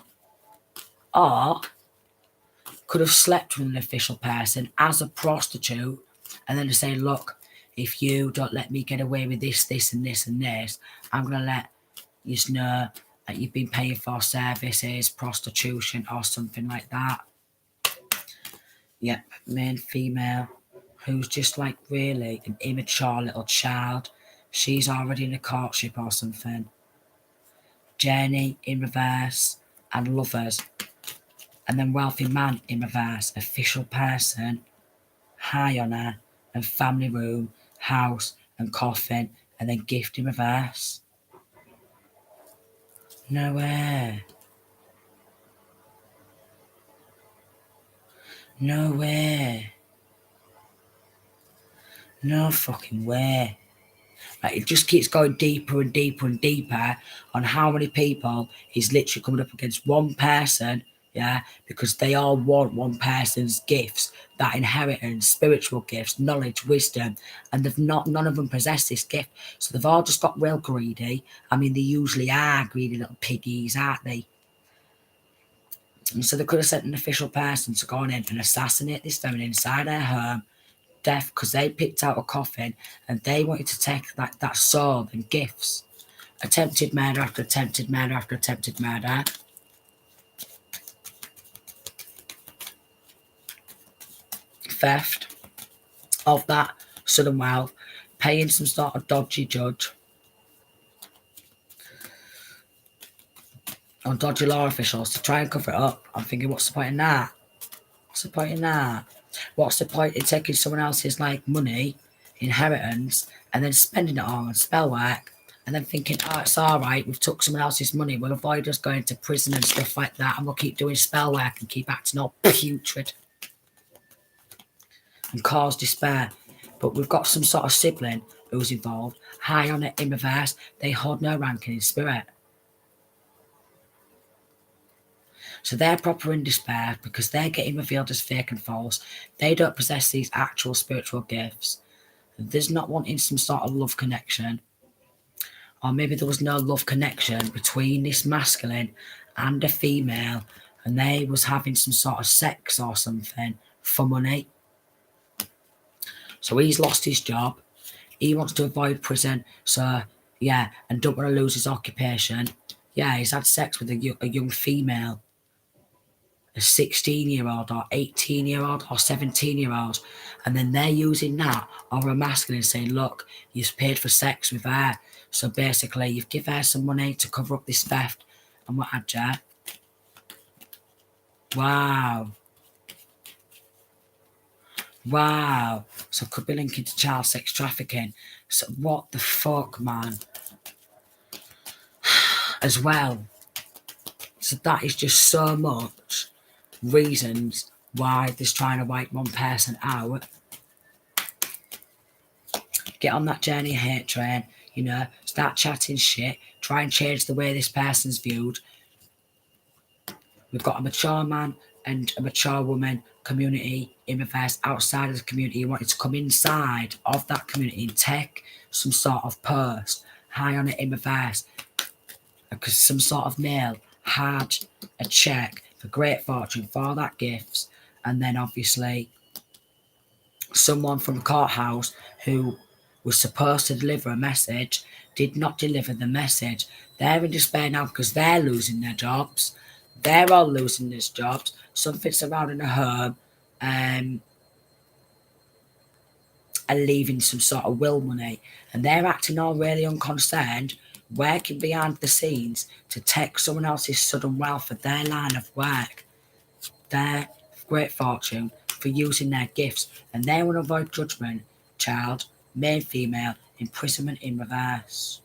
could have slept with an official person as a prostitute, and then to say, look, if you don't let me get away with this, this, and this, and this, I'm going to let you know that you've been paying for services, prostitution, or something like that. Yep, male, female, who's just like really an immature little child. She's already in a courtship or something. Journey in reverse and lovers. And then wealthy man in reverse, official person, high honour and family room, house and coffin, and then gift in reverse. No way. No way. No fucking way. Like, it just keeps going deeper and deeper and deeper on how many people he's literally coming up against one person, yeah, because they all want one person's gifts, that inheritance, spiritual gifts, knowledge, wisdom, and none of them possess this gift, so they've all just got real greedy. I mean, they usually are greedy little piggies, aren't they? And so they could have sent an official person to go on in and assassinate this woman inside her home, death because they picked out a coffin and they wanted to take that soul and gifts. Attempted murder after attempted murder after attempted murder. Theft of that sudden wealth, paying some sort of dodgy judge or dodgy law officials to try and cover it up. I'm thinking, what's the point in that? What's the point in that? What's the point in taking someone else's like money, inheritance, and then spending it all on spell work, and then thinking, oh, it's all right, we've took someone else's money, we'll avoid us going to prison and stuff like that, and we'll keep doing spell work and keep acting all putrid and cause despair. But we've got some sort of sibling who's involved, high on it in reverse, they hold no ranking in spirit. So they're proper in despair because they're getting revealed as fake and false. They don't possess these actual spiritual gifts. There's not wanting some sort of love connection. Or maybe there was no love connection between this masculine and a female, and they was having some sort of sex or something for money. So he's lost his job. He wants to avoid prison. So, yeah, and don't want to lose his occupation. Yeah, he's had sex with a young female. A 16-year-old or 18-year-old or 17-year-old, and then they're using that or a masculine saying, look, you've paid for sex with her, so basically you've given her some money to cover up this theft and what had you. Wow. So it could be linking to child sex trafficking. So what the fuck, man? As well. So that is just so much reasons why they're trying to wipe one person out. Get on that journey hate train, you know, start chatting shit, try and change the way this person's viewed. We've got a mature man and a mature woman community in reverse outside of the community who wanted to come inside of that community and take some sort of post, high on it in reverse, because some sort of male had a check for great fortune for that gifts, and then obviously someone from the courthouse who was supposed to deliver a message did not deliver the message. They're in despair now because they're losing their jobs. They're all losing their jobs. Something surrounding the home and leaving some sort of will money, and they're acting all really unconcerned, working behind the scenes to take someone else's sudden wealth for their line of work, their great fortune, for using their gifts, and they want to avoid judgment, child, male, female, imprisonment in reverse.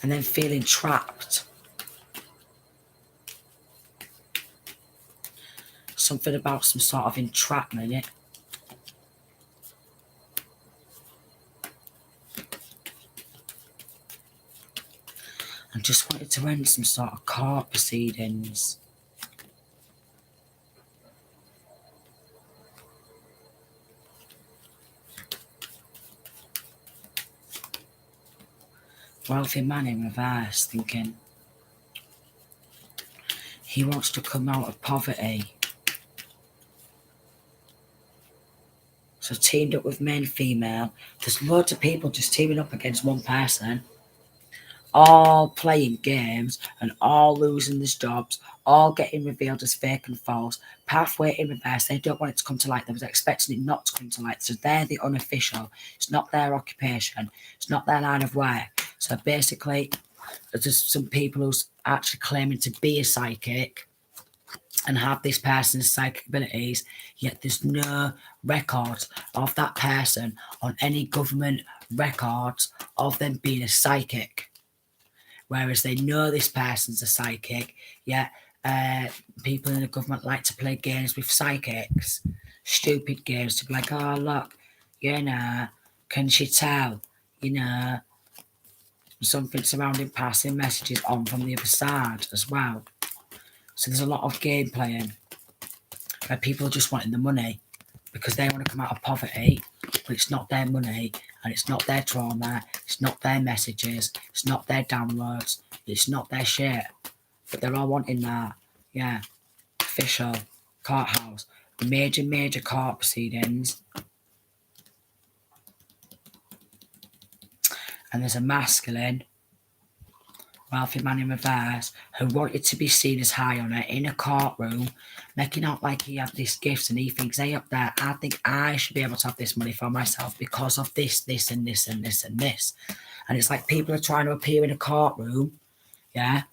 And then feeling trapped. Something about some sort of entrapment, yeah? And just wanted to end some sort of court proceedings. Wealthy man in reverse, thinking he wants to come out of poverty. So teamed up with men, female. There's loads of people just teaming up against one person. All playing games and all losing their jobs, all getting revealed as fake and false. Pathway in reverse, they don't want it to come to light. They was expecting it not to come to light. So they're the unofficial. It's not their occupation. It's not their line of work. So basically, there's some people who's actually claiming to be a psychic and have this person's psychic abilities, yet there's no records of that person on any government records of them being a psychic. Whereas they know this person's a psychic, yet people in the government like to play games with psychics. Stupid games to be like, oh, look, you know, can she tell, you know, something surrounding passing messages on from the other side as well. So there's a lot of game playing where people are just wanting the money because they want to come out of poverty, but it's not their money and it's not their trauma, it's not their messages, it's not their downloads, it's not their shit. But they're all wanting that. Yeah. Official. Courthouse. Major court proceedings. And there's a masculine, wealthy man in reverse who wanted to be seen as high on it in a courtroom, making out like he had these gifts and he thinks, hey, up there, I think I should be able to have this money for myself because of this, this, and this, and this, and this. And it's like people are trying to appear in a courtroom, yeah,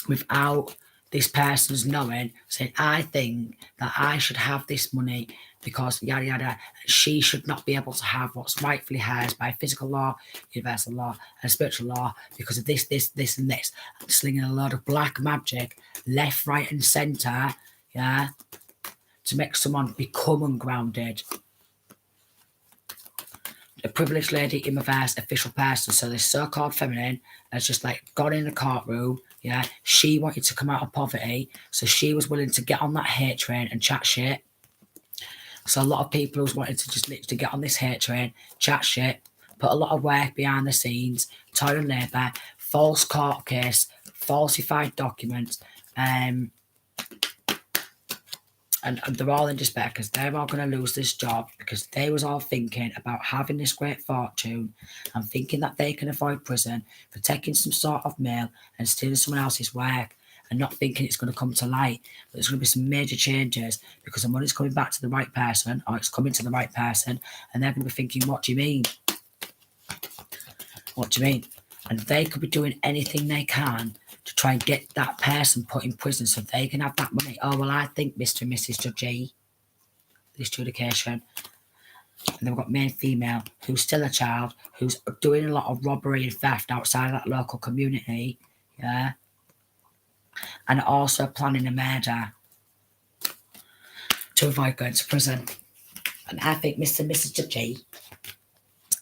without this person's knowing, saying, I think that I should have this money because yada yada. She should not be able to have what's rightfully hers by physical law, universal law, and spiritual law because of this, this, this, and this. And slinging a lot of black magic left, right, and centre, yeah, to make someone become ungrounded. A privileged lady in reverse, official person. So this so-called feminine has just like gone in the courtroom. Yeah, she wanted to come out of poverty, so she was willing to get on that hate train and chat shit. So a lot of people who's wanted to just literally get on this hate train, chat shit, put a lot of work behind the scenes, toil and labour, false court case, falsified documents, and they're all in despair because they're all going to lose this job because they was all thinking about having this great fortune and thinking that they can avoid prison for taking some sort of mail and stealing someone else's work and not thinking it's going to come to light. But there's going to be some major changes because the money's coming back to the right person or it's coming to the right person and they're going to be thinking, what do you mean? What do you mean? And they could be doing anything they can to try and get that person put in prison so they can have that money. Oh, well, I think Mr. and Mrs. Judge E, this adjudication. And then we've got male, female, who's still a child, who's doing a lot of robbery and theft outside of that local community, yeah? And also planning a murder to avoid going to prison. And I think Mr. and Mrs. Judge E,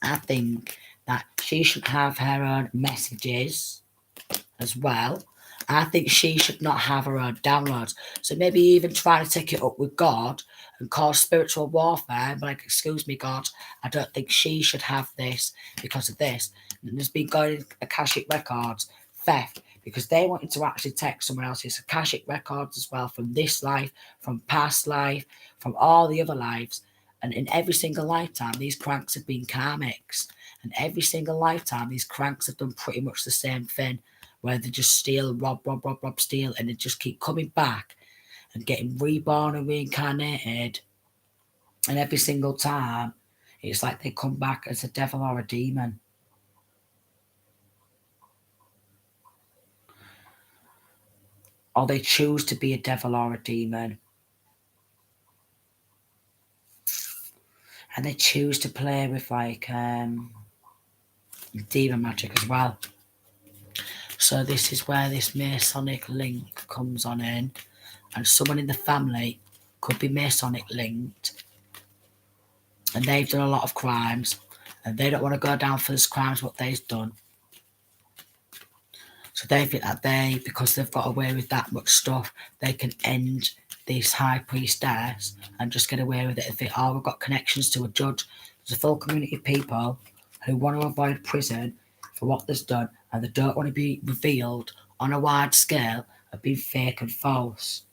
I think that she should have her own messages as well. I think she should not have her own downloads. So maybe even try to take it up with God and cause spiritual warfare. But like, excuse me, God, I don't think she should have this because of this. And there's been going Akashic records, theft, because they wanted to actually take someone else's Akashic records as well from this life, from past life, from all the other lives. And in every single lifetime, these cranks have been karmics. And every single lifetime, these cranks have done pretty much the same thing, where they just steal, rob, steal, and they just keep coming back and getting reborn and reincarnated. And every single time, it's like they come back as a devil or a demon. Or they choose to be a devil or a demon. And they choose to play with like demon magic as well. So this is where this Masonic link comes on in. And someone in the family could be Masonic linked. And they've done a lot of crimes. And they don't want to go down for those crimes what they've done. So they think that because they've got away with that much stuff, they can end this high priestess and just get away with it. If they we've got connections to a judge. There's a full community of people who want to avoid prison for what they've done, and they don't want to be revealed on a wide scale of being fake and false,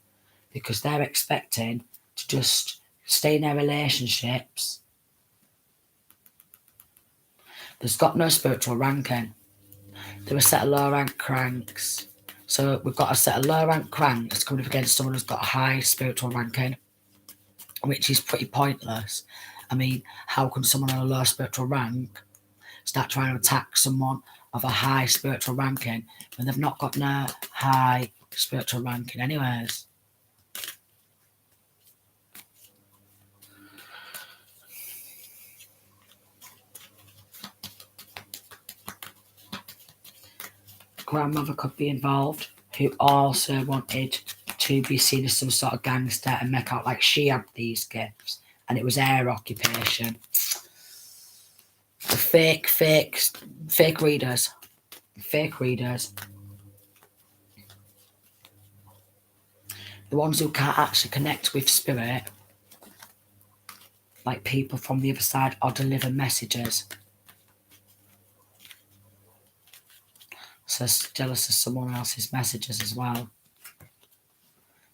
because they're expecting to just stay in their relationships. There's got no spiritual ranking. They're a set of low rank cranks. So we've got a set of low rank cranks coming up against someone who's got a high spiritual ranking, which is pretty pointless. I mean, how can someone on a low spiritual rank start trying to attack someone of a high spiritual ranking when they've not got no high spiritual ranking anyways? Grandmother could be involved, who also wanted to be seen as some sort of gangster and make out like she had these gifts and it was her occupation. The fake readers. The ones who can't actually connect with spirit, like people from the other side, or deliver messages. So jealous of someone else's messages as well.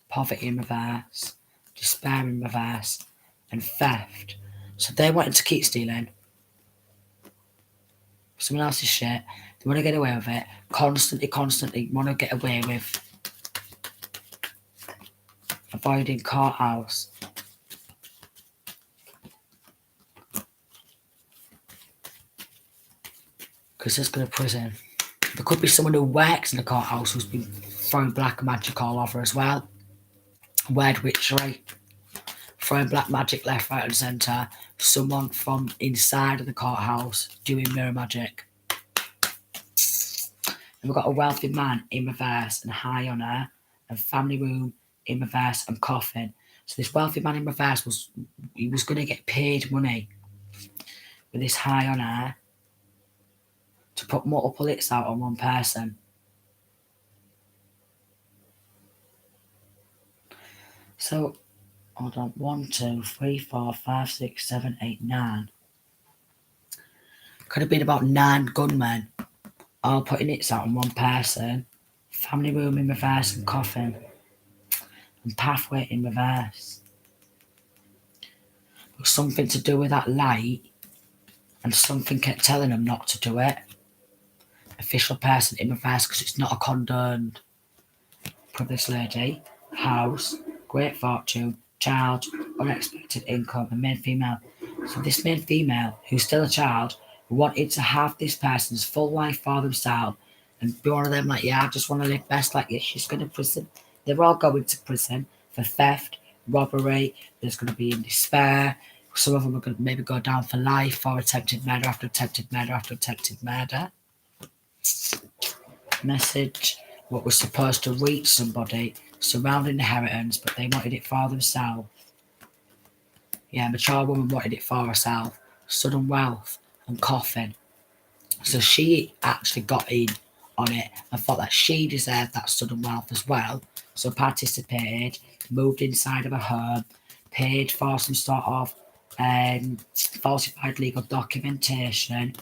Poverty in reverse, despair in reverse, and theft. So they wanted to keep stealing someone else's shit. They want to get away with it. Constantly want to get away with avoiding courthouse. Because let's go to prison. There could be someone who works in the courthouse who's been throwing black magic all over as well. Weird witchery. Throwing black magic left, right and centre. Someone from inside of the courthouse doing mirror magic. And we've got a wealthy man in reverse and high honour. And family room in reverse and coffin. So this wealthy man in reverse was going to get paid money with this high honour to put multiple hits out on one person. So, hold on, 1, 2, 3, 4, 5, 6, 7, 8, 9. Could have been about 9 gunmen all putting hits out on one person. Family room in reverse and coffin. And pathway in reverse. But something to do with that light, and something kept telling them not to do it. Official person in reverse because it's not a condoned. Privileged lady, house, great fortune, child, unexpected income, and main female. So this main female, who's still a child, wanted to have this person's full life for themselves and be one of them like, yeah, I just want to live best like this. She's going to prison. They're all going to prison for theft, robbery. There's going to be in despair. Some of them are going to maybe go down for life for attempted murder after attempted murder after attempted murder. Message: what was supposed to reach somebody surrounding inheritance, but they wanted it for themselves. Yeah, mature woman wanted it for herself. Sudden wealth and coffin. So she actually got in on it and thought that she deserved that sudden wealth as well. So participated, moved inside of a home, paid for some sort of falsified legal documentation,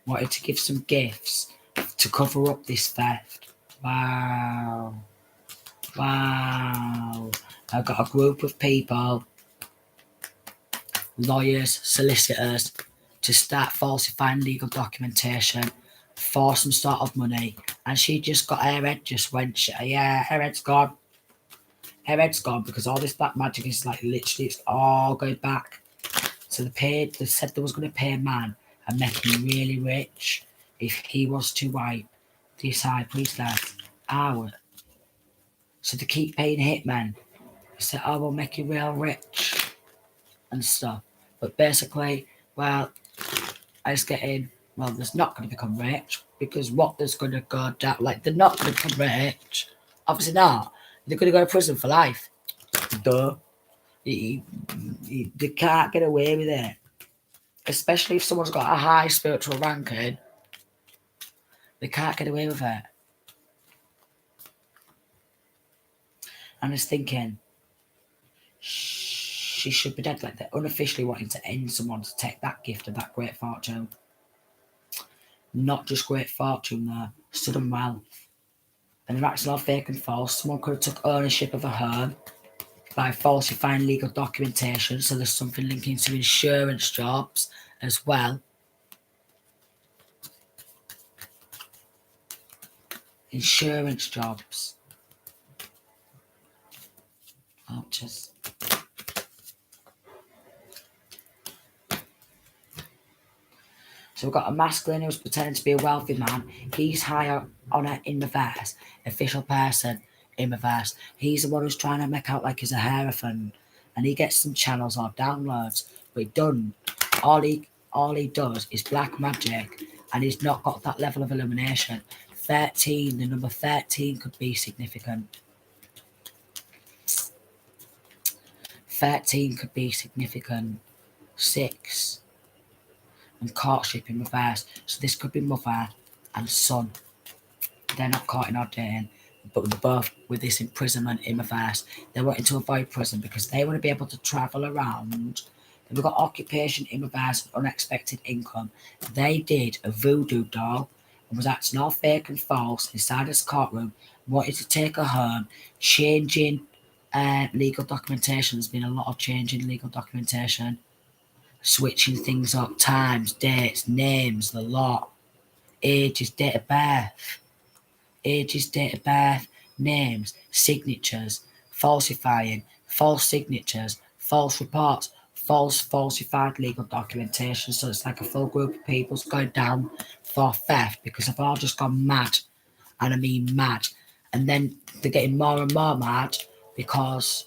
wanted to give some gifts to cover up this theft. Wow. I've got a group of people, lawyers, solicitors, to start falsifying legal documentation for some sort of money. And she just got her head just went, yeah, her head's gone. Her head's gone because all this black magic is like literally, it's all going back. So they said they was going to pay a man and make him really rich if he was to wipe this high priestess out. So they keep paying hitmen. They said, oh, we'll make you real rich and stuff. But basically, well, I was getting, well, there's not going to become rich because what there's going to go down, like, they're not going to become rich. Obviously not. They're going to go to prison for life. Duh. They can't get away with it. Especially if someone's got a high spiritual ranking. They can't get away with it. And I was thinking, she should be dead. Like, they're unofficially wanting to end someone to take that gift of that great fortune. Not just great fortune, though. Sudden wealth. And they're actually all fake and false. Someone could have took ownership of a home by falsifying legal documentation. So there's something linking to insurance jobs as well. Insurance jobs. Ouches. So we've got a masculine who's pretending to be a wealthy man. He's higher honour in reverse. Official person in reverse. He's the one who's trying to make out like he's a hierophant. And he gets some channels or downloads. But he doesn't. All he does is black magic. And he's not got that level of illumination. 13, the number 13 could be significant. 13 could be significant. 6. And courtship in reverse. So this could be mother and son. They're not caught in or dating, but they're both with this imprisonment in reverse. They're wanting to avoid prison because they want to be able to travel around. And we've got occupation in reverse, unexpected income. They did a voodoo doll and was acting all fake and false inside his courtroom, wanted to take her home, changing legal documentation. There's been a lot of change in legal documentation, switching things up, times, dates, names, the lot, ages, date of birth, names, signatures, falsifying, false signatures, false reports, falsified legal documentation. So it's like a full group of people's going down for theft because they've all just gone mad. And I mean mad. And then they're getting more and more mad because,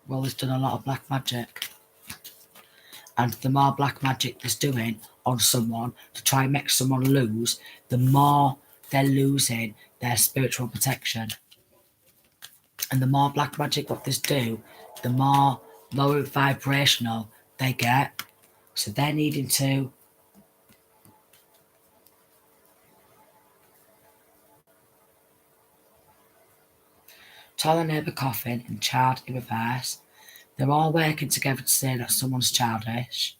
well, there's done a lot of black magic. And the more black magic there's doing on someone to try and make someone lose, the more they're losing their spiritual protection. And the more black magic what this do, the more lower vibrational they get. So they're needing to toilet neighbour coughing and child in reverse. They're all working together to say that someone's childish.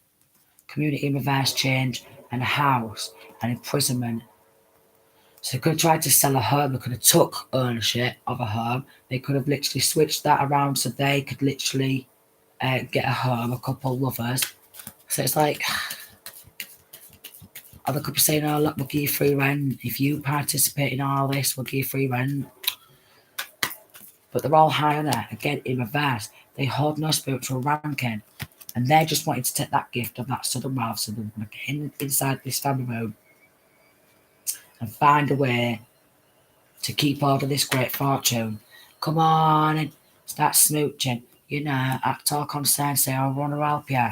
Community in reverse change and a house and imprisonment. So they could have tried to sell a home, they could have took ownership of a home. They could have literally switched that around so they could literally get a home, a couple lovers. So it's like, or they could be saying, oh look, we'll give you free rent. If you participate in all this, we'll give you free rent. But they're all high on it, again, in reverse. They hold no spiritual ranking. And they're just wanting to take that gift of that sudden wealth so they're going to get inside this family room and find a way to keep hold of this great fortune. Come on and start smooching. You know, act all concerned, say, I want to help you.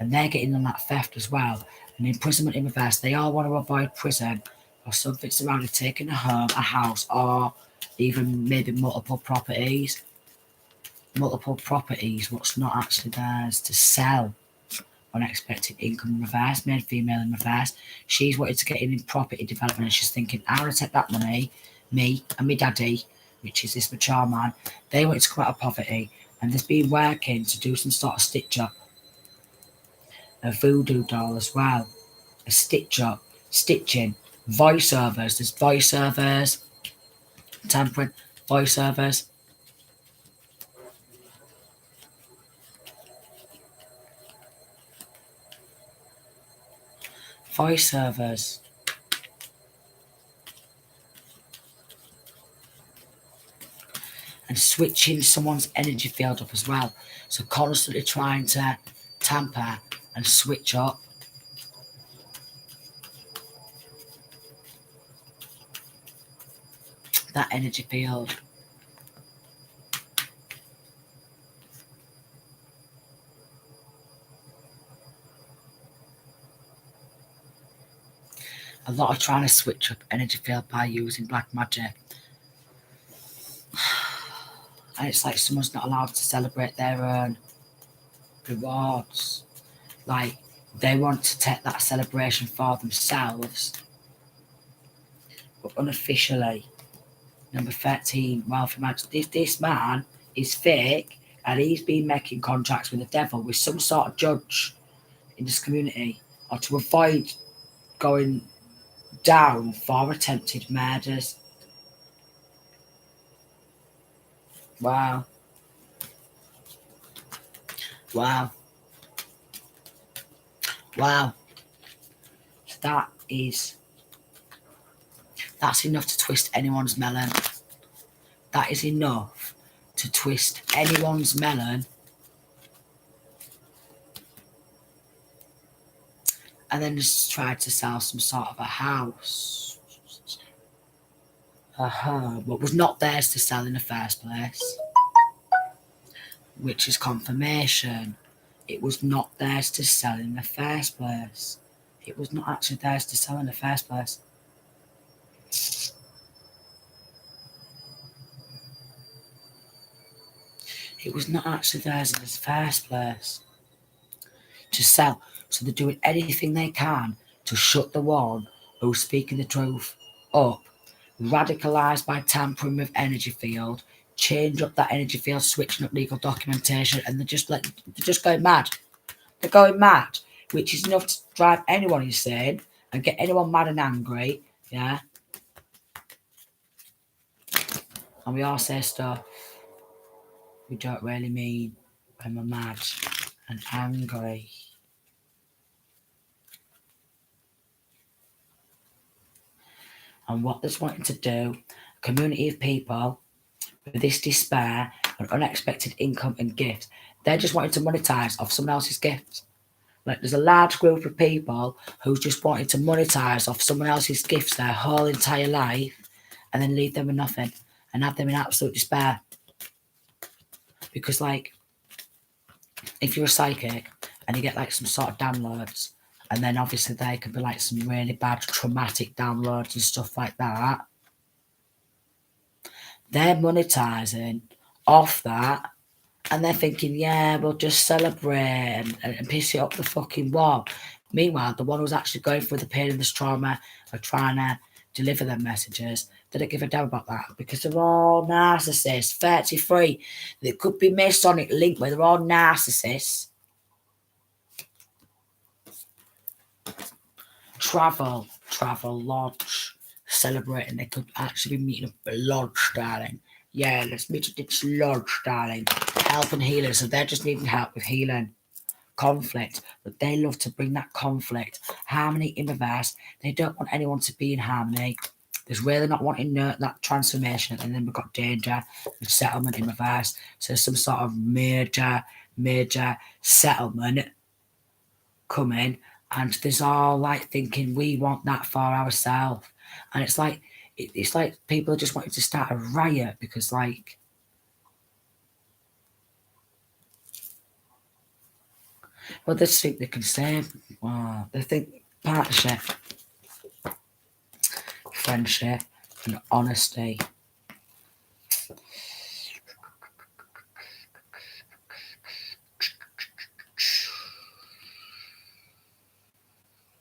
And they're getting on that theft as well. And imprisonment in reverse. They all want to avoid prison or something surrounding taking a home, a house, or even maybe multiple properties. Multiple properties, what's not actually theirs to sell. Unexpected income in reverse, male, female in reverse. She's wanted to get in property development and she's thinking, I want to take that money, me and my daddy, which is this mature man, they wanted to come out of poverty and they've been working to do some sort of stitch up. A voodoo doll as well. A stitch up, stitching, voiceovers, there's voiceovers, tampering, voiceovers. Voiceovers. And switching someone's energy field up as well. So constantly trying to tamper and switch up. That energy field. A lot of trying to switch up energy field by using black magic. And it's like someone's not allowed to celebrate their own rewards. Like, they want to take that celebration for themselves. But unofficially, number 13, wealthy man. This man is fake and he's been making contracts with the devil, with some sort of judge in this community, or to avoid going down for attempted murders. Wow. Wow. Wow. So that's enough to twist anyone's melon. That is enough to twist anyone's melon. And then just try to sell some sort of a house. A home, but was not theirs to sell in the first place. Which is confirmation. It was not theirs to sell in the first place. It was not actually theirs to sell in the first place. It was not actually theirs in the first place to sell. So they're doing anything they can to shut the one who's speaking the truth up. Radicalised by tampering with energy field, change up that energy field, switching up legal documentation, and they're just going mad. They're going mad which is enough to drive anyone insane and get anyone mad and angry, yeah? And we all say stuff we don't really mean when we're mad and angry. And what they're wanting to do, a community of people with this despair and unexpected income and gifts, they're just wanting to monetize off someone else's gifts. Like, there's a large group of people who's just wanting to monetize off someone else's gifts their whole entire life and then leave them with nothing and have them in absolute despair. Because, like, if you're a psychic and you get, like, some sort of downloads, and then obviously there could be, like, some really bad traumatic downloads and stuff like that, they're monetizing off that, and they're thinking, yeah, we'll just celebrate and piss it up the fucking wall. Meanwhile, the one who's actually going through the pain and the trauma of trying to deliver their messages, they don't give a damn about that because they're all narcissists. 33, they could be Masonic link where they're all narcissists. Travel, lodge, celebrating. They could actually be meeting up at lodge, darling. Yeah, let's meet at this lodge, darling. Help and healing. So they're just needing help with healing. Conflict, but they love to bring that conflict. Harmony in reverse. They don't want anyone to be in harmony. There's where they're not wanting that transformation, and then we've got danger and settlement in reverse. So there's some sort of major settlement coming, and there's all like thinking we want that for ourselves, and it's like people are just wanting to start a riot because like. Well, they think they can save. Wow, they think partnership, friendship, and honesty.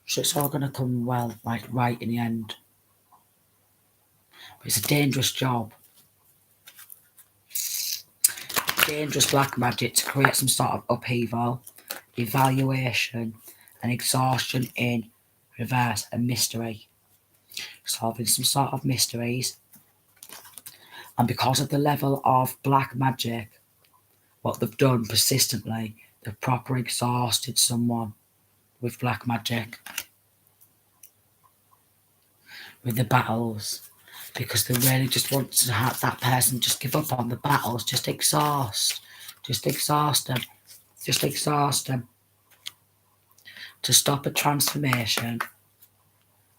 So it's all going to come well, like right in the end. But it's a dangerous job. Dangerous black magic to create some sort of upheaval, evaluation, and exhaustion in reverse, and mystery. Solving some sort of mysteries. And because of the level of black magic, what they've done persistently, they've proper exhausted someone with black magic. With the battles. Because they really just want to have that person just give up on the battles, just exhaust them. To stop a transformation.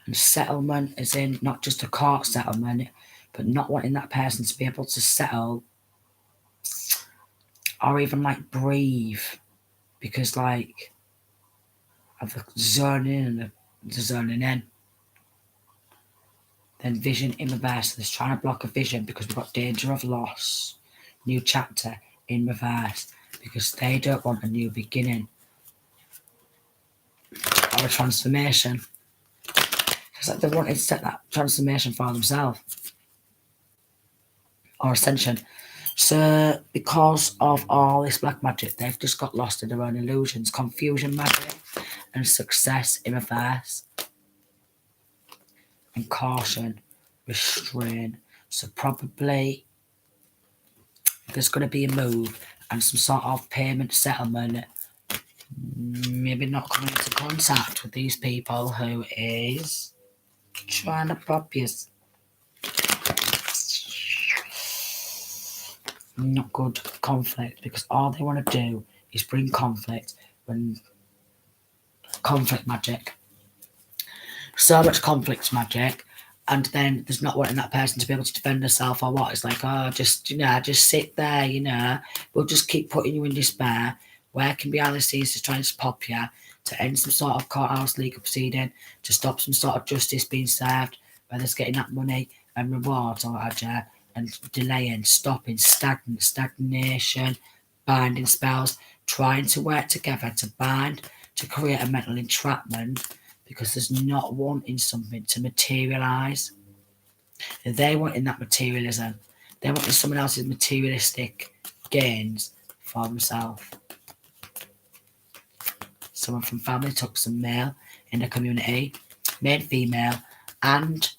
And settlement is in not just a court settlement, but not wanting that person to be able to settle or even like breathe. Because like of the zoning and the zoning in. Then vision in reverse. There's trying to block a vision because we've got danger of loss. New chapter in reverse because they don't want a new beginning or a transformation. It's like they wanted to set that transformation for themselves or ascension. So because of all this black magic, they've just got lost in their own illusions. Confusion magic and success in reverse. And caution, restraint. So probably there's going to be a move and some sort of payment settlement. Maybe not coming into contact with these people who is trying to pop you. Not good conflict because all they want to do is bring conflict when conflict magic. So much conflict magic, and then there's not wanting that person to be able to defend herself or what. It's like, oh, just sit there, we'll just keep putting you in despair. Working behind the scenes to try and pop you, to end some sort of courthouse legal proceeding, to stop some sort of justice being served, whether it's getting that money and rewards or whatever, and delaying, stopping, stagnation, binding spells, trying to work together to bind, to create a mental entrapment, because there's not wanting something to materialise. They wanting that materialism. They wanting someone else's materialistic gains for themselves. someone from family took some male in the community, male, female, and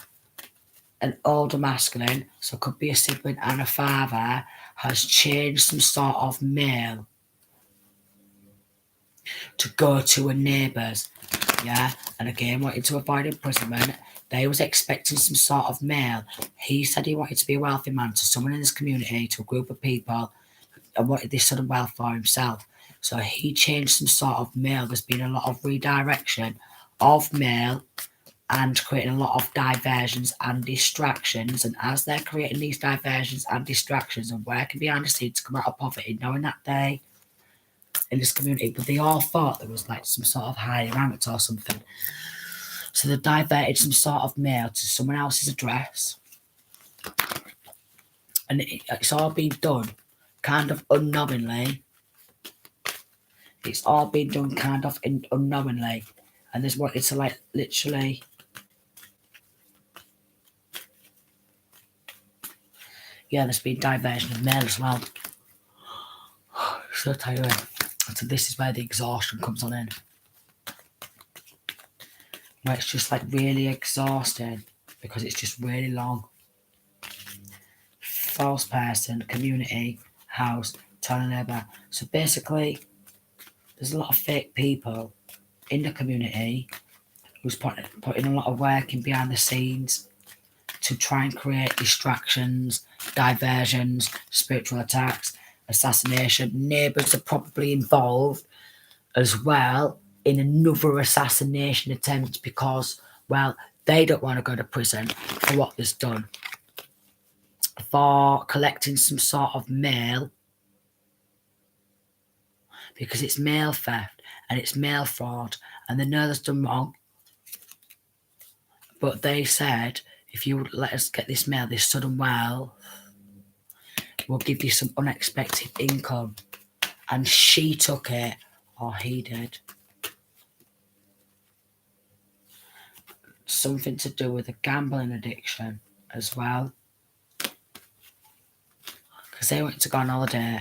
an older masculine, so it could be a sibling and a father, has changed some sort of male to go to a neighbour's, yeah, and again wanted to avoid imprisonment. They was expecting some sort of male. He said he wanted to be a wealthy man to someone in his community, to a group of people, and wanted this sudden wealth for himself. So he changed some sort of male. There's been a lot of redirection of male and creating a lot of diversions and distractions. And as they're creating these diversions and distractions and working behind the scenes to come out of poverty, knowing that they in this community, but they all thought there was like some sort of higher rank or something. So they diverted some sort of mail to someone else's address. And it's all been done kind of unknowingly. It's all been done kind of unknowingly. And there's what it's like literally. Yeah, there's been diversion of mail as well. So tiring. So this is where the exhaustion comes on in. Where it's just like really exhausting because it's just really long. False person, community, house, telling neighbour. So basically, there's a lot of fake people in the community who's putting a lot of work in behind the scenes to try and create distractions, diversions, spiritual attacks, assassination. Neighbours are probably involved as well in another assassination attempt because, well, they don't want to go to prison for what was done. For collecting some sort of mail, because it's mail theft and it's mail fraud, and they know that's done wrong. But they said, if you would let us get this mail, this sudden wealth, we'll give you some unexpected income. And she took it, or he did. Something to do with a gambling addiction as well. Because they wanted to go on holiday,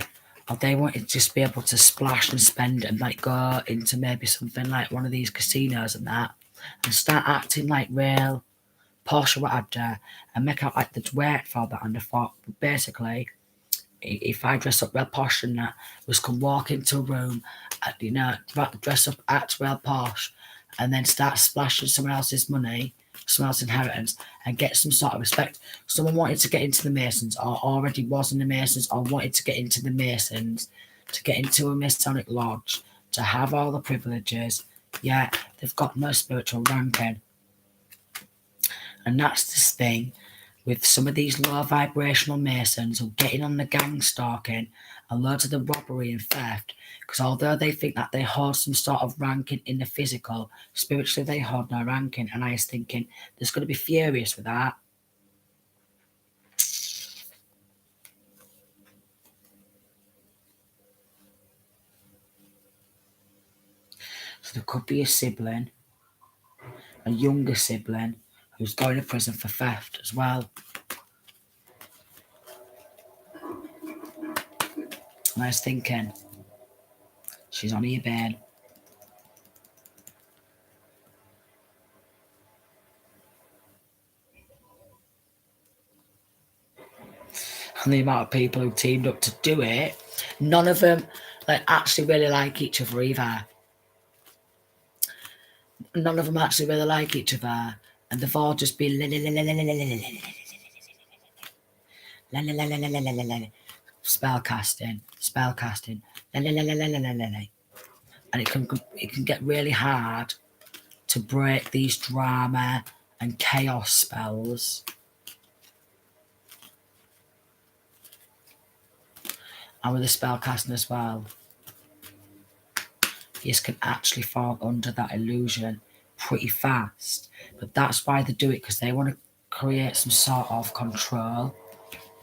or they wanted to just be able to splash and spend and like go into maybe something like one of these casinos and that, and start acting like real posh or whatever, and make out like they'd worked for that. And I thought, basically, if I dress up real posh and that, was come walk into a room, dress up, act real posh, and then start splashing someone else's money, someone else's inheritance, and get some sort of respect. Someone wanted to get into the Masons, or already was in the Masons, or wanted to get into the Masons, to get into a Masonic lodge, to have all the privileges. Yeah, they've got no spiritual ranking. And that's this thing with some of these low vibrational Masons who are getting on the gang stalking and loads of the robbery and theft, because although they think that they hold some sort of ranking in the physical, spiritually they hold no ranking. And I was thinking, there's going to be furious with that. So there could be a sibling, a younger sibling, who's going to prison for theft as well. And I was thinking, she's on eBay. And the amount of people who teamed up to do it, none of them actually really like each other either. None of them actually really like each other. And they've all just been spellcasting. And it can get really hard to break these drama and chaos spells. And with the spellcasting as well, you can actually fall under that illusion pretty fast. But that's why they do it, because they want to create some sort of control.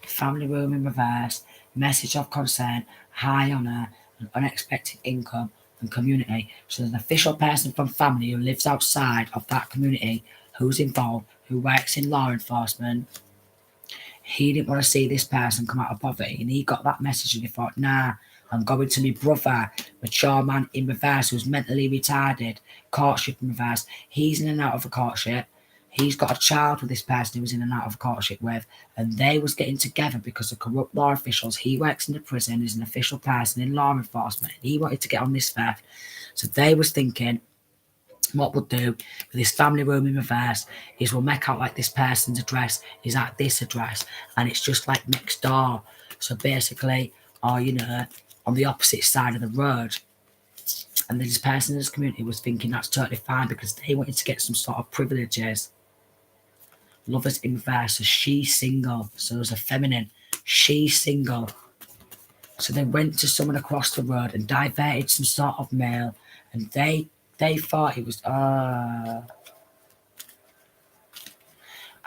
Family room in reverse, message of concern, high honour, and unexpected income and community. So there's an official person from family who lives outside of that community, who's involved, who works in law enforcement. He didn't want to see this person come out of poverty, and he got that message and he thought, nah, I'm going to my brother, mature man in reverse who's mentally retarded, courtship in reverse. He's in and out of a courtship. He's got a child with this person he was in and out of a courtship with, and they was getting together because of corrupt law officials. He works in the prison, is an official person in law enforcement, and he wanted to get on this theft. So they was thinking, what we'll do with this family room in reverse is we'll make out like this person's address is at this address, and it's just like next door. So basically, or on the opposite side of the road. And this person in this community was thinking that's totally fine because they wanted to get some sort of privileges. Lovers in reverse, so she's single. So there's a feminine, she's single. So they went to someone across the road and diverted some sort of mail, and they thought it was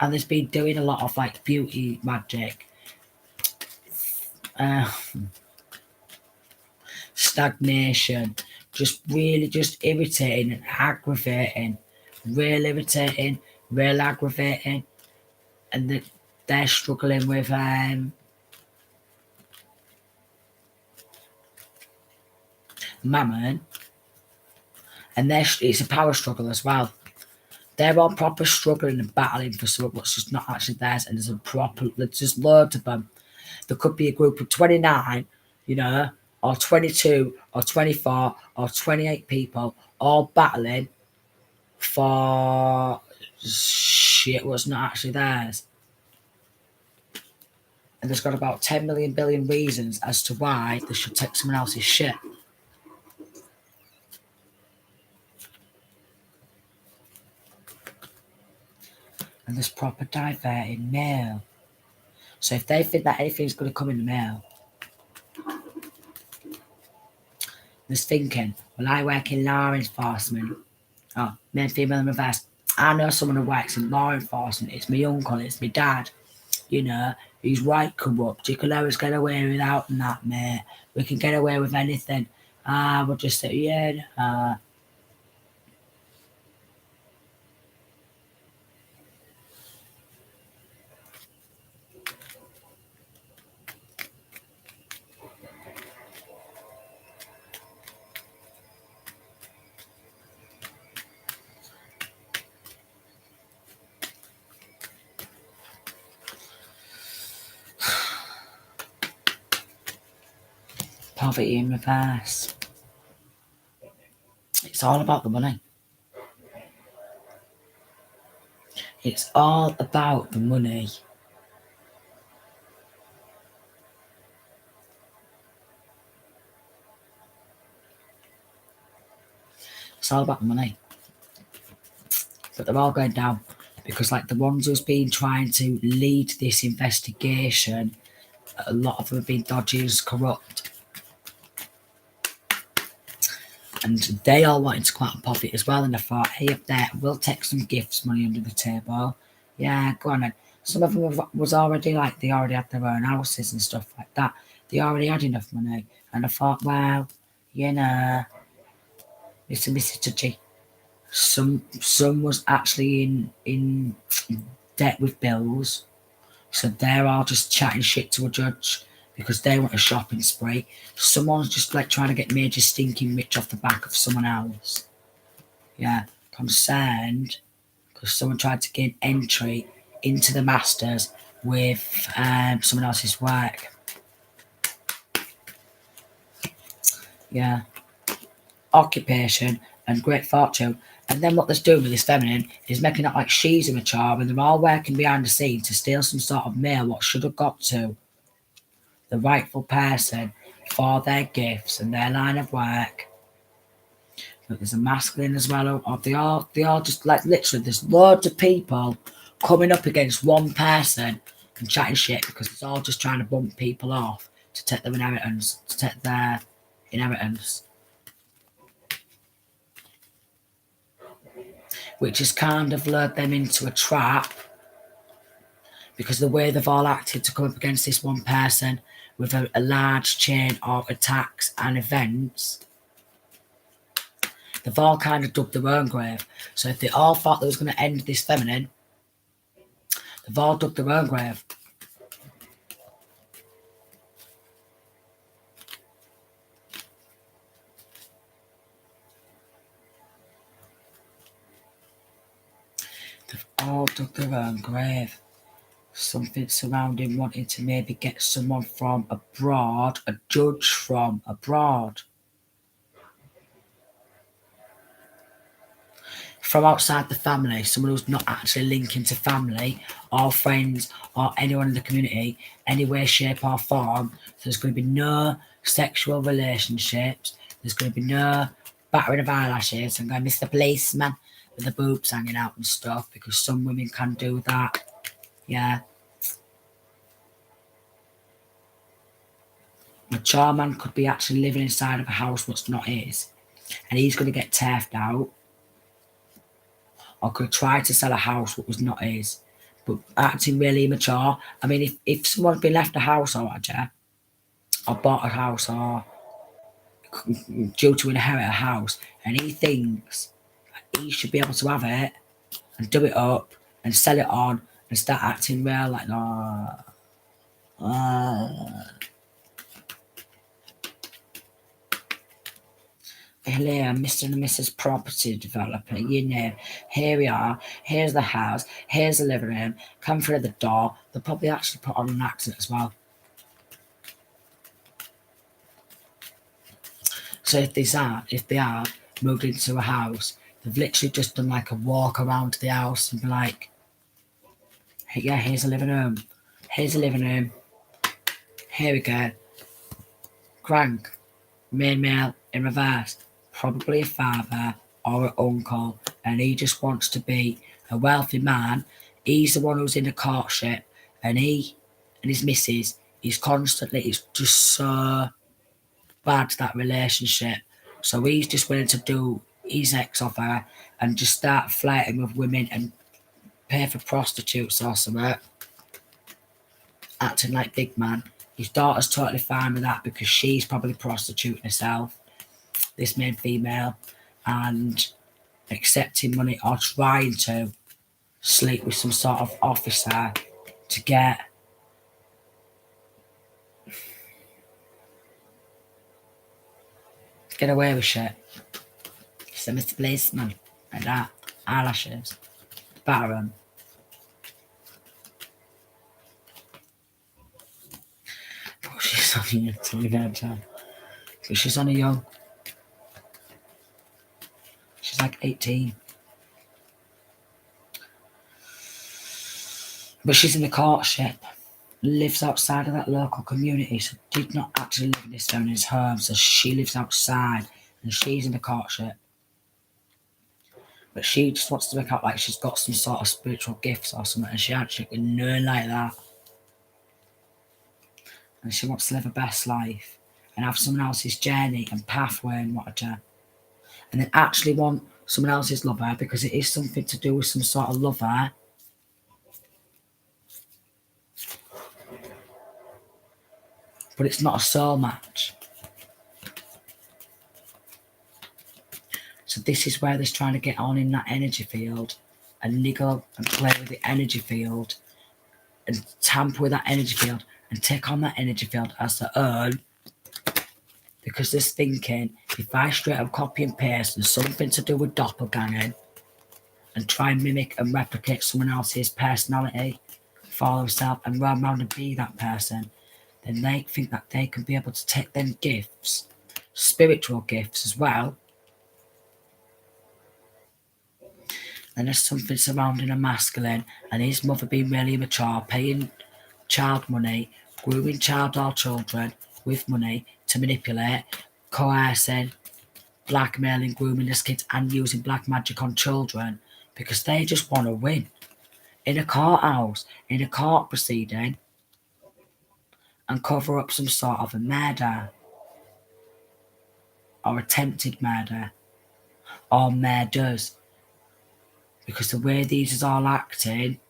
and there's been doing a lot of like beauty magic, stagnation, just really just irritating and aggravating, real irritating, real aggravating, and they're struggling with mammon, and it's a power struggle as well. They're all proper struggling and battling for something what's just not actually theirs, and there's just loads of them. There could be a group of 29, or 22, or 24, or 28 people all battling for shit what's not actually theirs. And there's got about 10 million billion reasons as to why they should take someone else's shit. And there's proper diverting mail. So if they think that anything's going to come in the mail, there's thinking, well, I work in law enforcement. Oh, male, female, and reverse. I know someone who works in law enforcement. It's my uncle, it's my dad. He's right corrupt. You can always get away without that, mate. We can get away with anything. We'll just say, yeah, poverty in reverse. It's all about the money. It's all about the money. It's all about the money. But they're all going down because, like, the ones who's been trying to lead this investigation, a lot of them have been dodgy and corrupt. And they all wanted to come out and profit as well. And I thought, hey, up there, we'll take some gifts money under the table. Yeah, go on then. Some of them was already like, they already had their own houses and stuff like that. They already had enough money. And I thought, well, it's a bit touchy. Some was actually in debt with bills. So they're all just chatting shit to a judge because they want a shopping spree. Someone's just like trying to get major stinking rich off the back of someone else. Yeah, concerned because someone tried to gain entry into the Masters with someone else's work. Yeah. Occupation and great fortune. And then what they're doing with this feminine is making it like she's immature and they're all working behind the scenes to steal some sort of mail what should have got to the rightful person for their gifts and their line of work. But there's a masculine as well. Or they all just like literally there's loads of people coming up against one person and chatting shit because it's all just trying to bump people off to take their inheritance. Which has kind of lured them into a trap because the way they've all acted to come up against this one person with a large chain of attacks and events, they've all kind of dug their own grave. So if they all thought they was going to end this feminine, they've all dug their own grave. or dug their own grave. Something surrounding wanting to maybe get someone from abroad, a judge from abroad. From outside the family, someone who's not actually linking to family or friends or anyone in the community, any way, shape or form. So there's going to be no sexual relationships. There's going to be no battering of eyelashes and going, Mr. Policeman, with the boobs hanging out and stuff, because some women can do that. Yeah. Mature man could be actually living inside of a house what's not his, and he's going to get turfed out, or could try to sell a house what was not his, but acting really immature. I mean, if someone's been left a house or whatever, or bought a house, or due to inherit a house, and he thinks he should be able to have it and do it up and sell it on and start acting real like, hello, Mr. and Mrs. Property Developer, you know, here we are, here's the house, here's the living room, come through the door. They'll probably actually put on an accent as well. So if they are moved into a house, they've literally just done like a walk around the house and be like, hey, yeah, here's a living room, here's a living room, here we go, crank, main male in reverse, probably a father or an uncle, and he just wants to be a wealthy man. He's the one who's in the courtship, and he and his missus, he's constantly, it's just so bad, that relationship. So he's just willing to do his ex off her and just start flirting with women and pay for prostitutes or something, acting like big man. His daughter's totally fine with that because she's probably prostituting herself, this main female, and accepting money or trying to sleep with some sort of officer to get away with shit. So Mr. Policeman, like that, eyelashes, batter him. But she's only a teenager. But she's only young. She's like 18. But she's in the courtship, lives outside of that local community, so did not actually live in his own his home, so she lives outside and she's in the courtship. But she just wants to make out like she's got some sort of spiritual gifts or something, and she actually can learn like that. And she wants to live her best life and have someone else's journey and pathway and whatever. And then actually want someone else's lover because it is something to do with some sort of lover. But it's not a soul match. So this is where they're trying to get on in that energy field and niggle and play with the energy field and tamper with that energy field and take on that energy field as their own, because they're thinking, if I straight up copy and paste and something to do with doppelganging and try and mimic and replicate someone else's personality for themselves and run around and be that person, then they think that they can be able to take them gifts, spiritual gifts as well. And there's something surrounding a masculine and his mother being really immature, paying child money, grooming child or children with money to manipulate, coercing, blackmailing, grooming this kids and using black magic on children because they just want to win. In a courthouse, in a court proceeding, and cover up some sort of a murder or attempted murder or murders. Because the way these is all acting,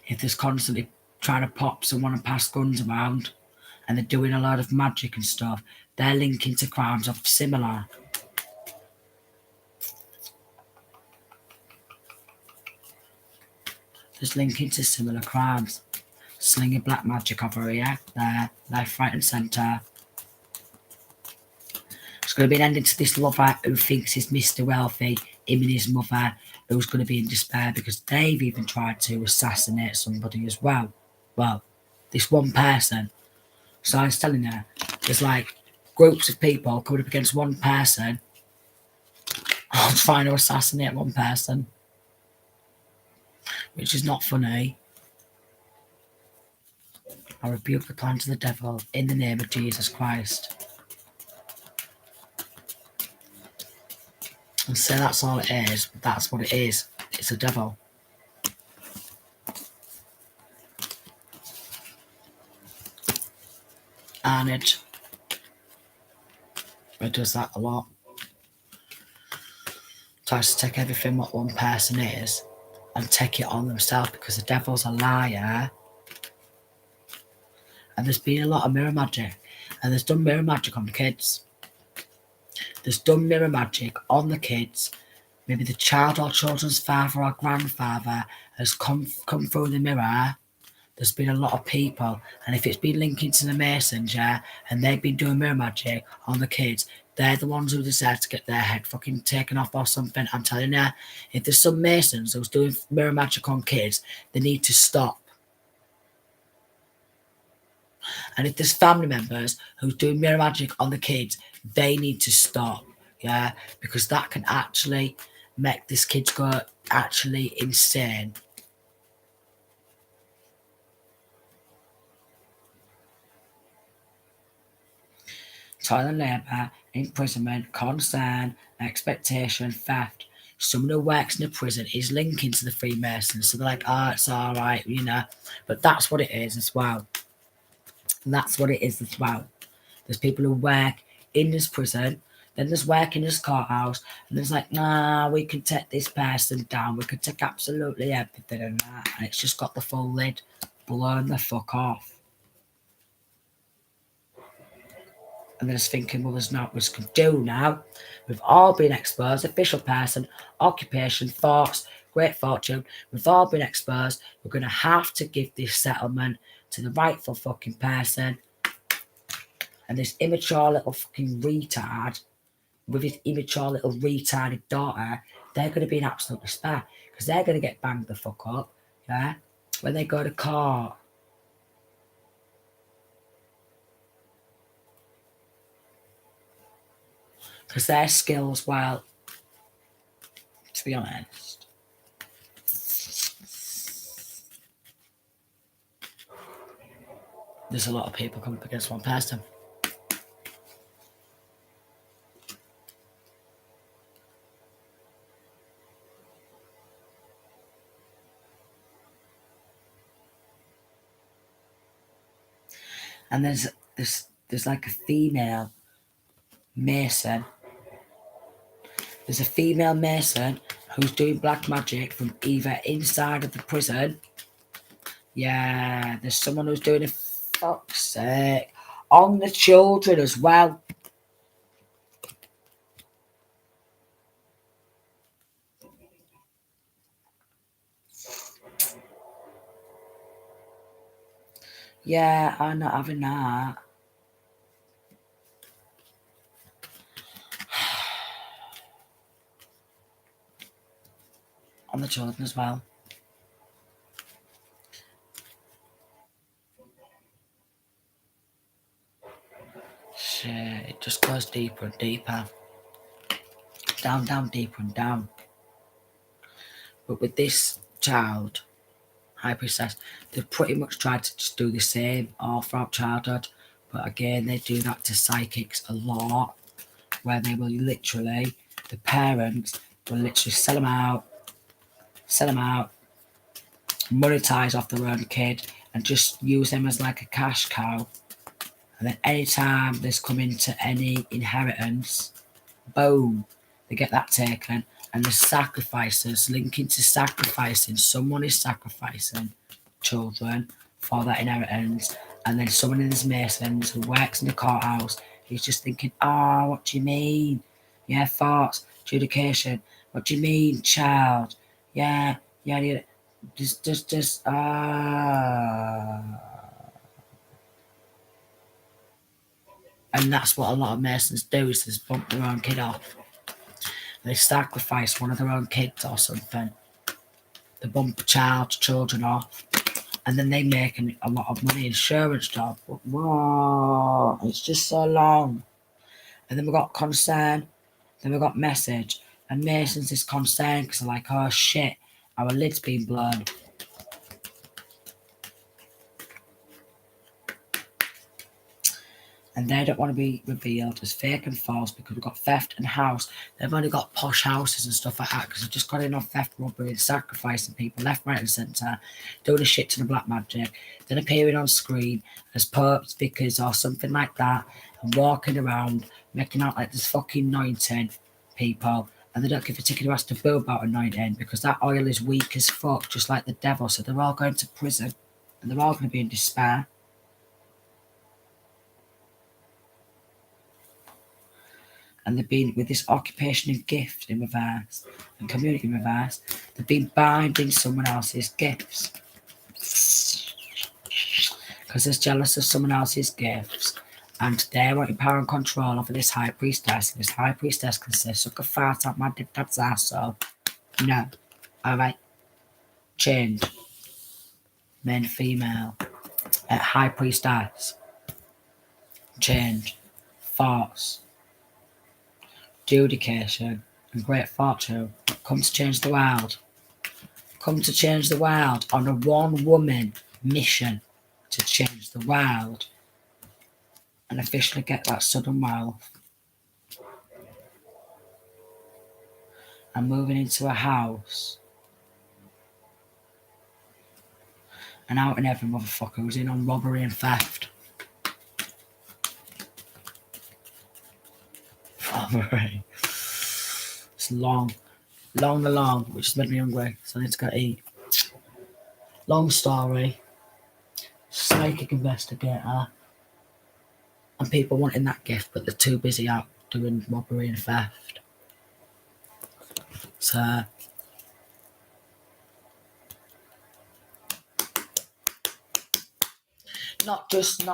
if there's constantly trying to pop someone and pass guns around and they're doing a lot of magic and stuff, they're linking to crimes of similar. There's linking to similar crimes. Slinging black magic over here, there, left, right and centre. It's going to be an ending to this lover who thinks he's Mr. Wealthy, him and his mother, who's going to be in despair because they've even tried to assassinate somebody as well. Well, this one person. So I was telling her, there's like groups of people coming up against one person trying to assassinate one person, which is not funny. I rebuke the plans of the devil in the name of Jesus Christ. And say that's all it is. That's what it is. It's a devil. And it does that a lot. Tries to take everything what one person is and take it on themselves because the devil's a liar. And there's been a lot of mirror magic. And there's done mirror magic on the kids. There's done mirror magic on the kids. Maybe the child or children's father or grandfather has come through the mirror. There's been a lot of people, and if it's been linking to the Masons, yeah, and they've been doing mirror magic on the kids, they're the ones who deserve to get their head fucking taken off or something. I'm telling you, if there's some Masons who's doing mirror magic on kids, they need to stop. And if there's family members who's doing mirror magic on the kids, they need to stop, yeah, because that can actually make this kids go actually insane. Child labour, imprisonment, concern, expectation, theft. Someone who works in a prison is linking to the Freemasons, so they're like, oh, it's all right, you know. But that's what it is as well. That's what it is as well. There's people who work in this prison, then there's work in this courthouse, and there's like, nah, we can take this person down, we can take absolutely everything and that, and it's just got the full lid blown the fuck off. And there's thinking, well, there's not much we can do now. We've all been exposed, official person, occupation, thoughts, great fortune. We've all been exposed. We're going to have to give this settlement to the rightful fucking person. And this immature little fucking retard with his immature little retarded daughter, they're going to be in absolute despair because they're going to get banged the fuck up, yeah, when they go to court. Because their skills, well, to be honest, there's a lot of people coming up against one person. And there's like a female Mason. There's a female Mason who's doing black magic from either inside of the prison. Yeah, there's someone who's doing it, fuck's sake, on the children as well. Yeah, I'm not having that. On the children as well. Shit, it just goes deeper and deeper. Down, down, deeper and down. But with this child, High Priestess, they've pretty much tried to just do the same all throughout childhood. But again, they do that to psychics a lot, where they will literally, the parents will literally sell them out, monetize off their own kid, and just use them as like a cash cow. And then anytime there's come into any inheritance, boom, they get that taken. And the sacrifices, linking to sacrificing, someone is sacrificing children for that inheritance. And then someone in this Masons who works in the courthouse, he's just thinking, oh, what do you mean? Yeah, thoughts, adjudication. What do you mean, child? Yeah, just, And that's what a lot of Masons do, is just bump their own kid off. They sacrifice one of their own kids or something. They bump children off. And then they make a lot of money, insurance job. Whoa, it's just so long. And then we got concern. Then we got message. And Mason's is concerned because they're like, oh shit, our lid's been blown. And they don't want to be revealed as fake and false because we've got theft and house. They've only got posh houses and stuff like that because they've just got in on theft, robbery and sacrificing people left, right and centre, doing a shit to the black magic, then appearing on screen as popes, vicars or something like that and walking around making out like there's fucking 19 people and they don't give a ticket who has to boo about anointing because that oil is weak as fuck, just like the devil. So they're all going to prison and they're all going to be in despair. And they've been with this occupation and gift in reverse and community in reverse. They've been binding someone else's gifts because they're jealous of someone else's gifts and they're wanting power and control over this high priestess. And this high priestess can say, suck a fart out my dad's ass. So, no. Alright. Change. Men, female. High priestess. Change. Force. Judication and great fortune come to change the world. Come to change the world on a one-woman mission to change the world and officially get that sudden wealth. And moving into a house. And out in every motherfucker who's in on robbery and theft. Robbery. It's long, which has made me hungry, so I need to go eat. Long story. Psychic investigator. And people wanting that gift, but they're too busy out doing robbery and theft. So not just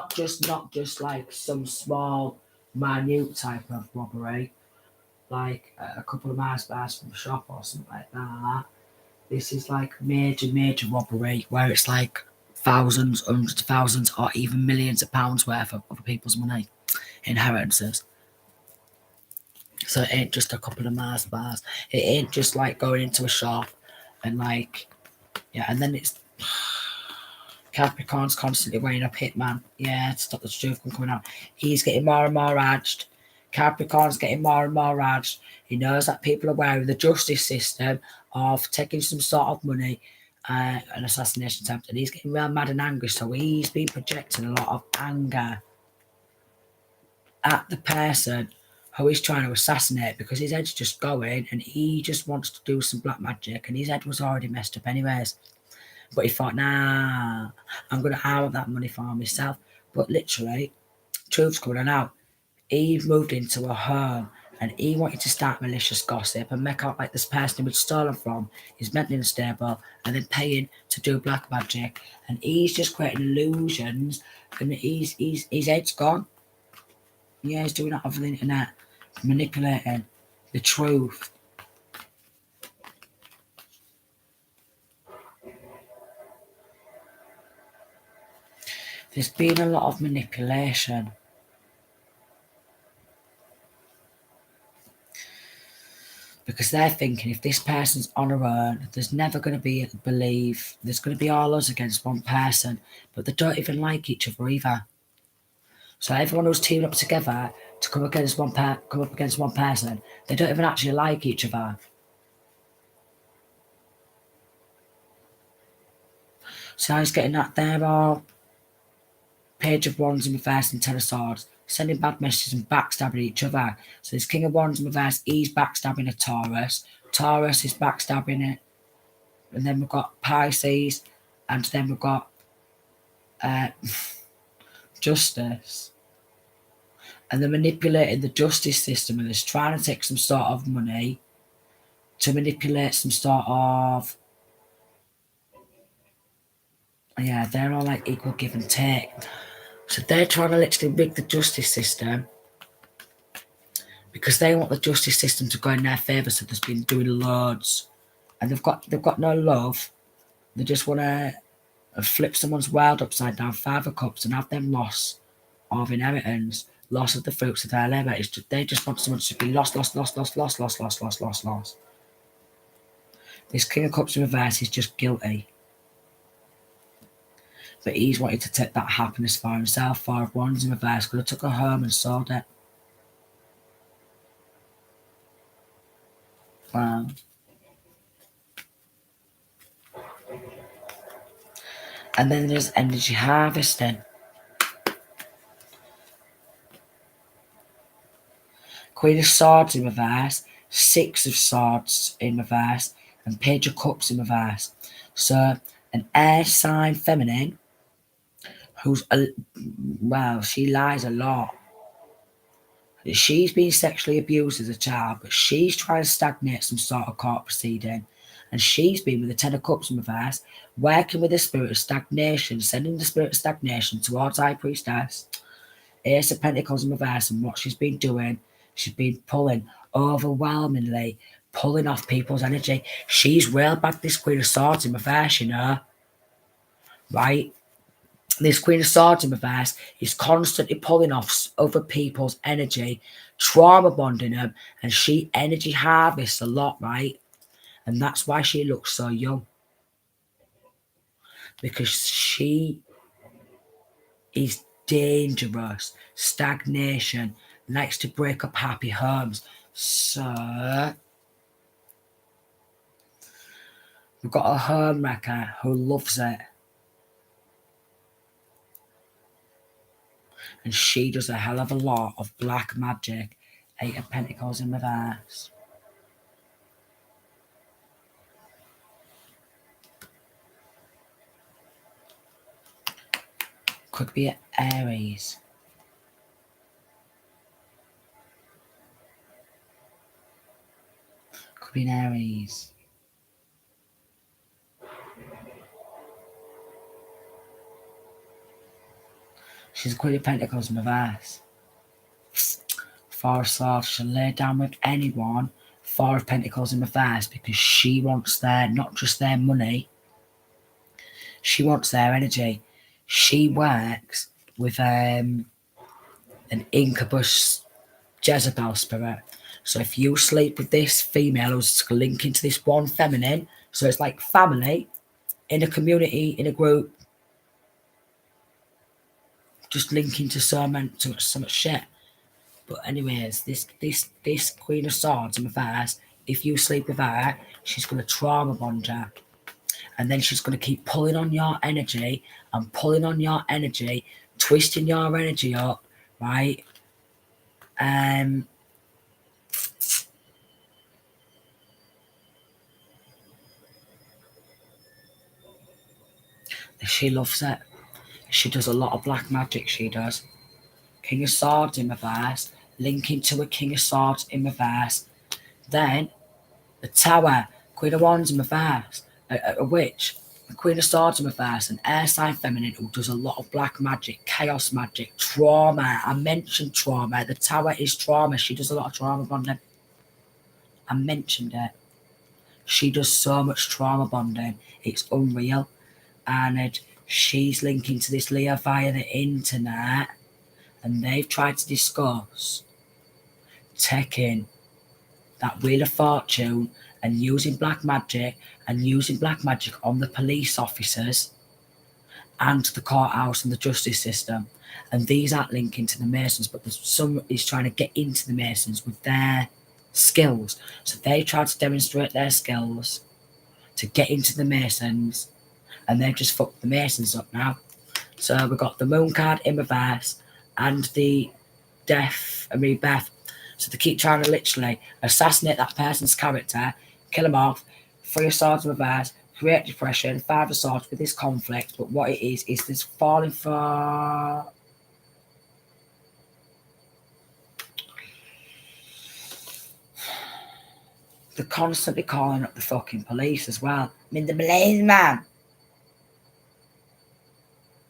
like some small, minute type of robbery, like a couple of Mars bars from a shop or something like that. This is like major robbery where it's like thousands, hundreds of thousands, or even millions of pounds worth of other people's money, inheritances. So it ain't just a couple of Mars bars. It ain't just like going into a shop and like, yeah, and then it's Capricorn's constantly weighing up Hitman. Yeah, to stop the truth from coming out. He's getting more and more edged. Capricorn's getting more and more edged. He knows that people are wearing the justice system of taking some sort of money, an assassination attempt, and he's getting real mad and angry. So he's been projecting a lot of anger at the person who he's trying to assassinate because his head's just going and he just wants to do some black magic and his head was already messed up anyways. But he thought, nah, I'm going to have that money for myself. But literally, truth's coming out. He moved into a home and he wanted to start malicious gossip and make out like this person he was stolen from is mentally unstable and then paying to do black magic. And he's just creating illusions and his head's gone. Yeah, he's doing that over the internet, manipulating the truth. There's been a lot of manipulation. Because they're thinking if this person's on her own, there's never going to be belief. There's going to be all us against one person. But they don't even like each other either. So everyone who's teamed up together to come up against one person, they don't even actually like each other. So now he's getting that there all Page of Wands in reverse and Ten of Swords, sending bad messages and backstabbing each other. So this King of Wands in reverse, he's backstabbing a Taurus. Taurus is backstabbing it. And then we've got Pisces. And then we've got Justice. And they're manipulating the justice system and they're trying to take some sort of money to manipulate some sort of... Yeah, they're all like equal give and take. So they're trying to literally rig the justice system because they want the justice system to go in their favour. So there's been doing loads, and they've got no love. They just want to flip someone's world upside down, 5 of Cups, and have them loss of inheritance, loss of the fruits of their labour. They just want someone to be lost. This King of Cups in reverse is just guilty. But he's wanted to take that happiness for himself. 5 of Wands in reverse could have took her home and sold it. Wow. And then there's energy harvesting. Queen of Swords in reverse, 6 of Swords in reverse, and Page of Cups in reverse. So an air sign feminine who's, she lies a lot. She's been sexually abused as a child, but she's trying to stagnate some sort of court proceeding. And she's been with the 10 of Cups in reverse, working with the spirit of stagnation, sending the spirit of stagnation towards High Priestess. Ace of Pentacles in reverse, and what she's been doing, she's been overwhelmingly pulling off people's energy. She's real bad, this Queen of Swords in reverse, you know. Right? This Queen of Swords in reverse is constantly pulling off other people's energy, trauma bonding them, and she energy harvests a lot, right? And that's why she looks so young. Because she is dangerous. Stagnation, likes to break up happy homes. So we've got a home wrecker who loves it. And she does a hell of a lot of black magic. 8 of Pentacles in reverse. Could be Aries. Could be an Aries. She's a Queen of Pentacles in reverse. 4 of Swords. She'll lay down with anyone. 4 of Pentacles in reverse because she wants not just their money. She wants their energy. She works with an incubus Jezebel spirit. So if you sleep with this female who's linking to this one feminine, so it's like family, in a community, in a group, just linking to so much shit. But anyways, this Queen of Swords in reverse, if you sleep with her, she's going to trauma bond you. And then she's going to keep pulling on your energy and pulling on your energy, twisting your energy up, right? She loves it. She does a lot of black magic, she does. King of Swords in reverse, linking to a King of Swords in reverse. Then, the Tower, Queen of Wands in reverse, a witch, the Queen of Swords in reverse, an air sign feminine who does a lot of black magic, chaos magic, trauma. I mentioned trauma. The Tower is trauma. She does a lot of trauma bonding. I mentioned it. She does so much trauma bonding. It's unreal. And she's linking to this Leo via the internet. And they've tried to discuss taking that Wheel of Fortune and using black magic on the police officers and the courthouse and the justice system. And these aren't linking to the Masons, but there's some is trying to get into the Masons with their skills. So they tried to demonstrate their skills to get into the Masons, and they've just fucked the Masons up now. So we've got the Moon card in reverse and the Death and Rebirth. So they keep trying to literally assassinate that person's character, kill them off, 3 of Swords in reverse, create depression, 5 of Swords with this conflict. But what it is this falling for... They're constantly calling up the fucking police as well. I mean, the Malays, man.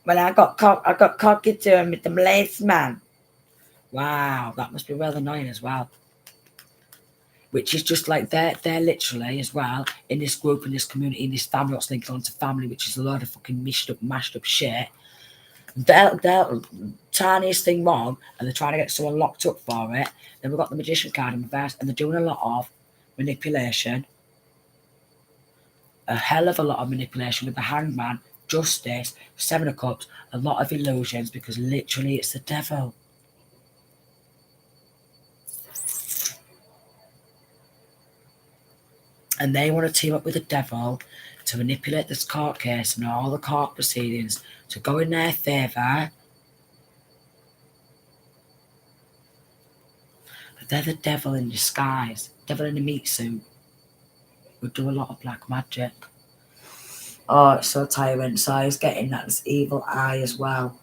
When I got caught doing with the Malays, man. Wow, that must be real annoying as well. which is just like they're literally as well in this group, in this community, in this family, what's linked onto family, which is a lot of fucking mashed up shit. They're tiniest thing wrong, and they're trying to get someone locked up for it. Then we've got the Magician card in reverse, and they're doing a lot of manipulation, a hell of a lot of manipulation with the Hangman, Justice, Seven of Cups, a lot of illusions, because literally it's the devil. And they want to team up with the devil to manipulate this court case and all the court proceedings to go in their favour. But they're the devil in disguise, devil in a meat suit. Would do a lot of black magic. Oh, it's so tiring. So he's getting that this evil eye as well.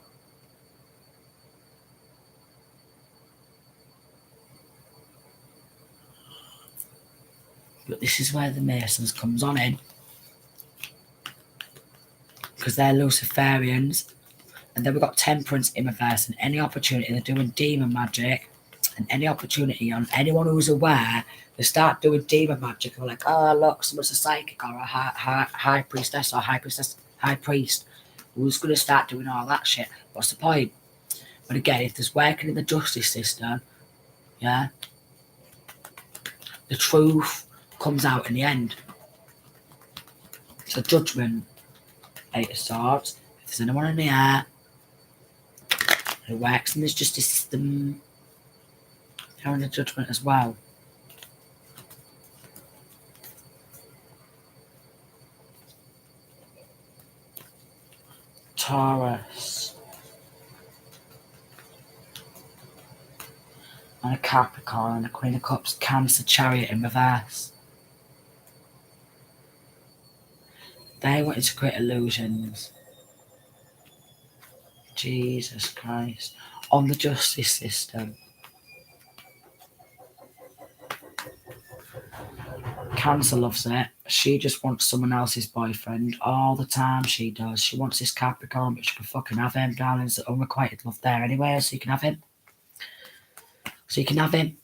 But this is where the Masons comes on in. Because they're Luciferians. And then we've got Temperance in reverse. And any opportunity, they're doing demon magic. And any opportunity on anyone who's aware, they start doing demon magic. And they're like, oh, look, someone's a psychic or a high priestess or high priest. Who's going to start doing all that shit? What's the point? But again, if there's working in the justice system, yeah, the truth comes out in the end. So Judgment, Eight of Swords. If there's anyone in the air who works in this justice system, they're in the Judgment as well. Taurus. And a Capricorn and a Queen of Cups, Cancer, Chariot in reverse. They wanted to create illusions. Jesus Christ. On the justice system. Cancer loves it. She just wants someone else's boyfriend all the time. She does. She wants this Capricorn, but she can fucking have him, darling. It's unrequited love there anyway, so you can have him. So you can have him.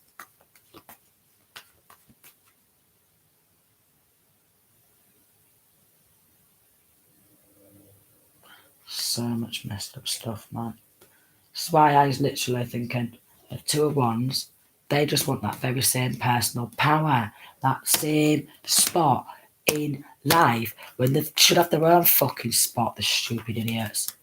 So much messed up stuff, man. That's why I was literally thinking, the Two of Wands, they just want that very same personal power, that same spot in life when they should have their own fucking spot, the stupid idiots.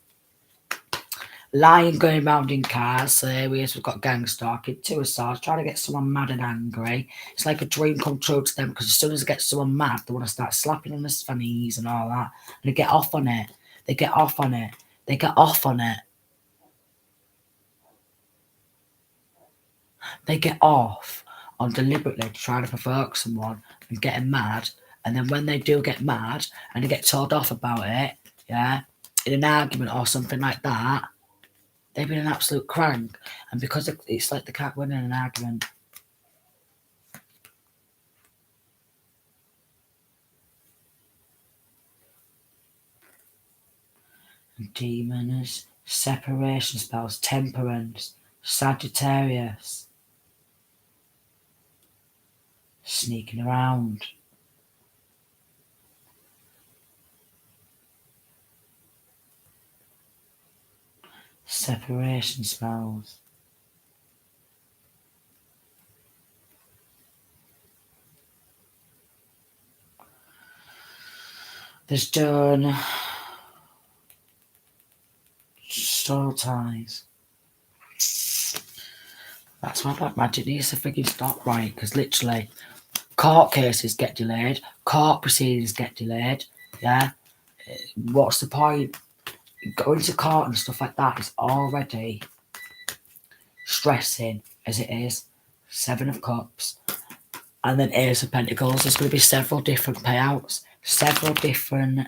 Lying, going round in cars, so here we is, we've got gang stalking, Two of Swords, trying to get someone mad and angry. It's like a dream come true to them, because as soon as they get someone mad, they want to start slapping on their fannies and all that, and they get off on it. They get off on it. They get off on it. They get off on deliberately trying to provoke someone and getting mad. And then when they do get mad and they get told off about it, yeah, in an argument or something like that, they've been an absolute crank. And because it's like they can't win in an argument. And demons, separation spells, temperance, Sagittarius. Sneaking around. Separation spells. There's done soul ties. That's why black magic needs to freaking stop, right? Because literally, court cases get delayed, court proceedings get delayed. Yeah, what's the point? Going to court and stuff like that is already stressing as it is. Seven of Cups, and then Ace of Pentacles. There's going to be several different payouts, several different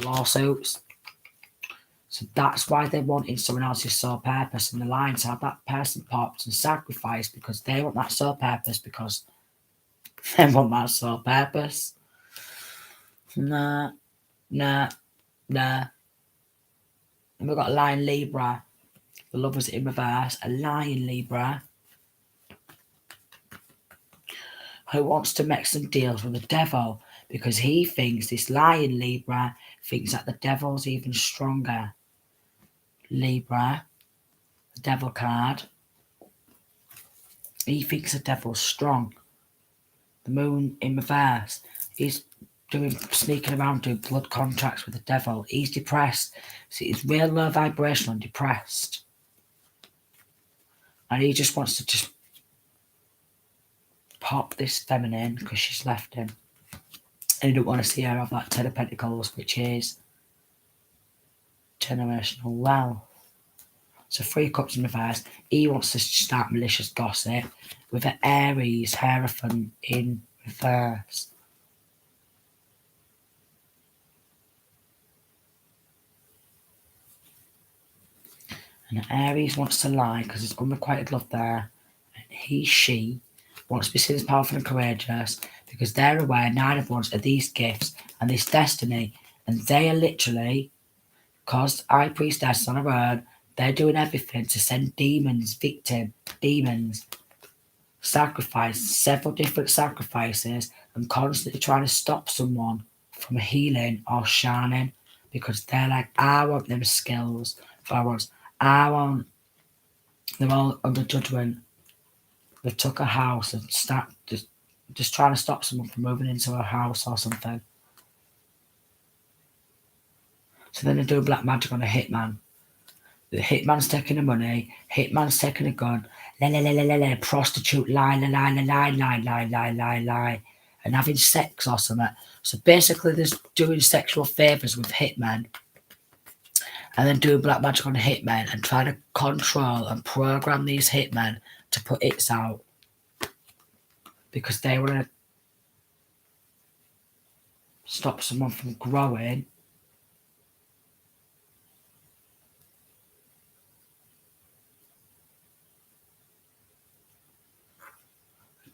lawsuits. So that's why they're wanting someone else's sole purpose in the line to have that person popped and sacrificed, because they want that sole purpose, because they want that sole purpose. Nah. And we've got a Lion Libra. The Lovers in reverse. A Lion Libra. who wants to make some deals with the devil because he thinks this lying Libra thinks that the devil's even stronger. Libra, the devil card. He thinks the devil's strong. The moon in reverse. He's sneaking around doing blood contracts with the devil. He's depressed. See, he's real low vibrational and depressed. And he just wants to just pop this feminine because she's left him. And he don't want to see her have that Ten of Pentacles, which is generational wealth. So 3 Cups in reverse. He wants to start malicious gossip with an Aries Hierophant in reverse. And Aries wants to lie because there's unrequited love there. And she wants to be seen as powerful and courageous because they're aware 9 of Wands are these gifts and this destiny. And they are literally, because High Priestess is on her own, they're doing everything to send demons, demons, sacrifice, several different sacrifices, and constantly trying to stop someone from healing or shining because they're like, I want them skills. They're all under judgment. They took a house and start just trying to stop someone from moving into a house or something. So then they do black magic on a hitman. The hitman's taking the money, hitman's taking a gun, prostitute, lie, and having sex or something. So basically, there's doing sexual favours with hitmen, and then doing black magic on hitmen and trying to control and program these hitmen to put hits out because they want to stop someone from growing.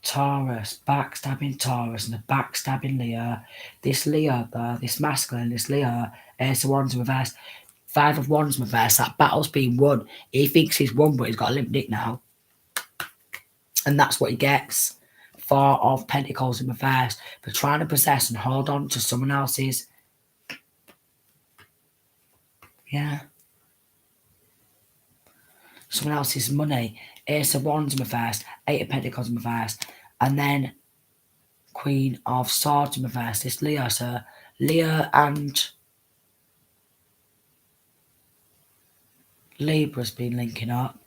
Taurus, backstabbing Taurus and a backstabbing Leo. This Leo, this masculine, this Leo, Ace of Wands in reverse, 5 of Wands in reverse. That battle's been won. He thinks he's won, but he's got a limp dick now. And that's what he gets. 4 of Pentacles in reverse for trying to possess and hold on to someone else's. Someone else's money. Ace of Wands in reverse, 8 of Pentacles in reverse, and then Queen of Swords in reverse. This Leo, so Leo and Libra's been linking up.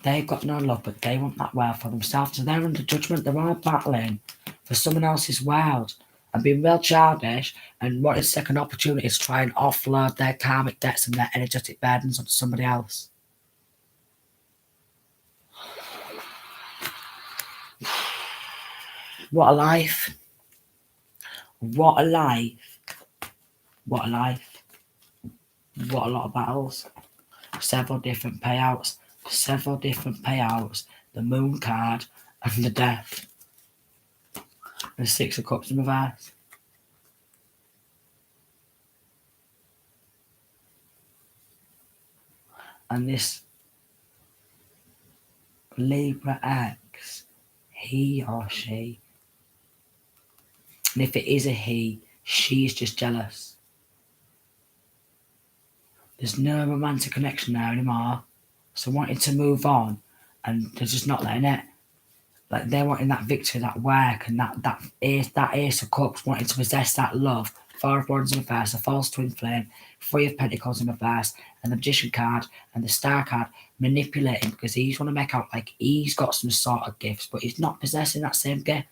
They've got no love, but they want that wealth for themselves. So they're under judgment. They're all battling for someone else's world and being real childish and wanting to take an opportunity to try and offload their karmic debts and their energetic burdens onto somebody else. What a life. What a life. What a life. What a lot of battles. Several different payouts. Several different payouts. The Moon card and the Death. And the 6 of Cups in reverse. And this Libra X, he or she. And if it is a he, she's just jealous. There's no romantic connection there anymore. So wanting to move on and they're just not letting it. Like they're wanting that victory, that work, and that Ace of Cups, wanting to possess that love. 4 of Wands in reverse, a false twin flame, 3 of Pentacles in reverse, and the Magician card and the Star card manipulating because he's want to make out like he's got some sort of gifts, but he's not possessing that same gift.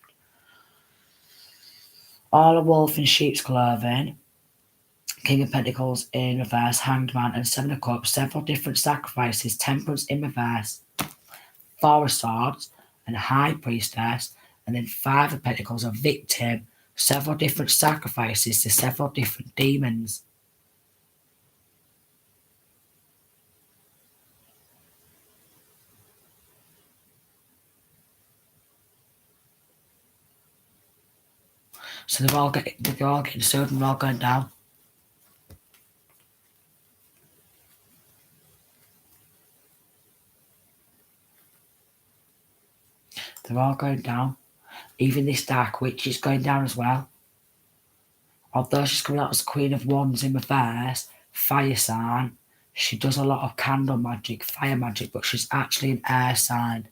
All a wolf in sheep's clothing. King of Pentacles in reverse, Hanged Man, and 7 of Cups, several different sacrifices, Temperance in reverse, 4 of Swords, and High Priestess, and then 5 of Pentacles, a victim, several different sacrifices to several different demons. So they're all getting sued and they're all going down. They're all going down. Even this Dark Witch is going down as well. Although she's coming out as Queen of Wands in reverse, fire sign, she does a lot of candle magic, fire magic, but she's actually an air sign.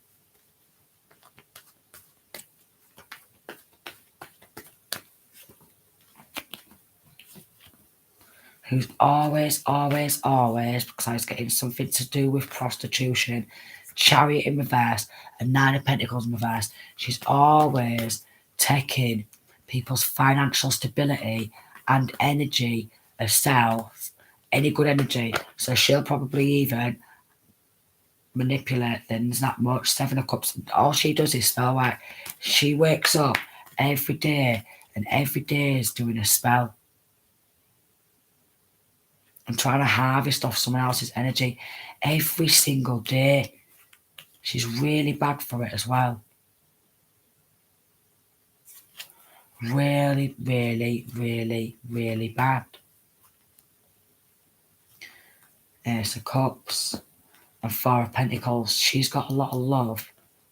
Who's always, because I was getting something to do with prostitution, Chariot in reverse, and Nine of Pentacles in reverse. She's always taking people's financial stability and energy herself, any good energy. So she'll probably even manipulate things that much. Seven of Cups. All she does is spell work. She wakes up every day, and every day is doing a spell. And trying to harvest off someone else's energy every single day. She's really bad for it as well. Really, really, really, really bad. Ace of Cups and Four of Pentacles. She's got a lot of love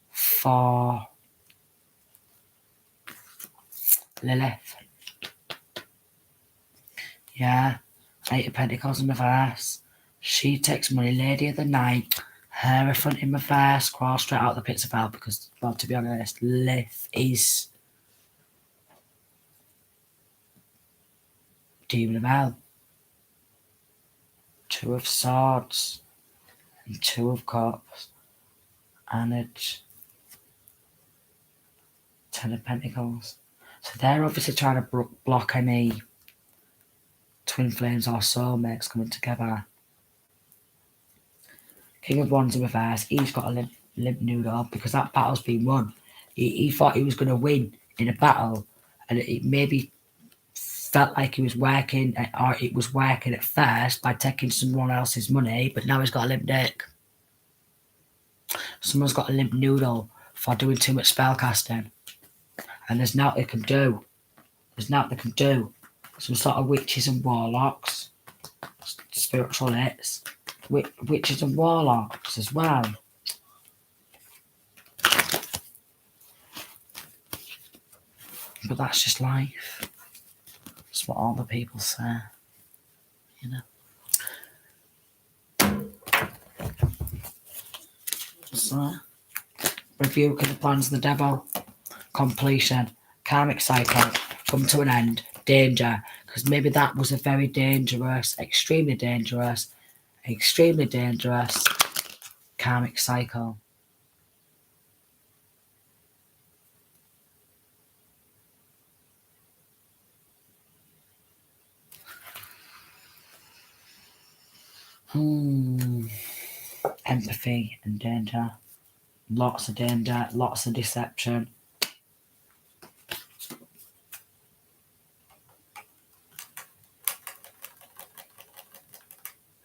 for Lilith. Yeah. Eight of Pentacles in reverse. She takes money. Lady of the Night. Hierophant in reverse. Crawl straight out the pits of hell because, well, to be honest, Lilith is Demon of Hell. Two of Swords. And Two of Cups. And it's Ten of Pentacles. So they're obviously trying to block any twin flames or soulmates coming together. King of Wands in reverse. He's got a limp noodle because that battle's been won. He thought he was going to win in a battle, and it maybe felt like he was working, or it was working at first by taking someone else's money, but now he's got a limp dick. Someone's got a limp noodle for doing too much spell casting, and there's nothing they can do. There's nothing they can do. Some sort of witches and warlocks, spiritual hits, witches and warlocks as well. But that's just life. That's what all the people say, you know. So, rebuke of the plans of the devil, completion, karmic cycle, come to an end, danger, because maybe that was a very dangerous, extremely dangerous karmic cycle. Empathy and danger. Lots of danger, lots of deception.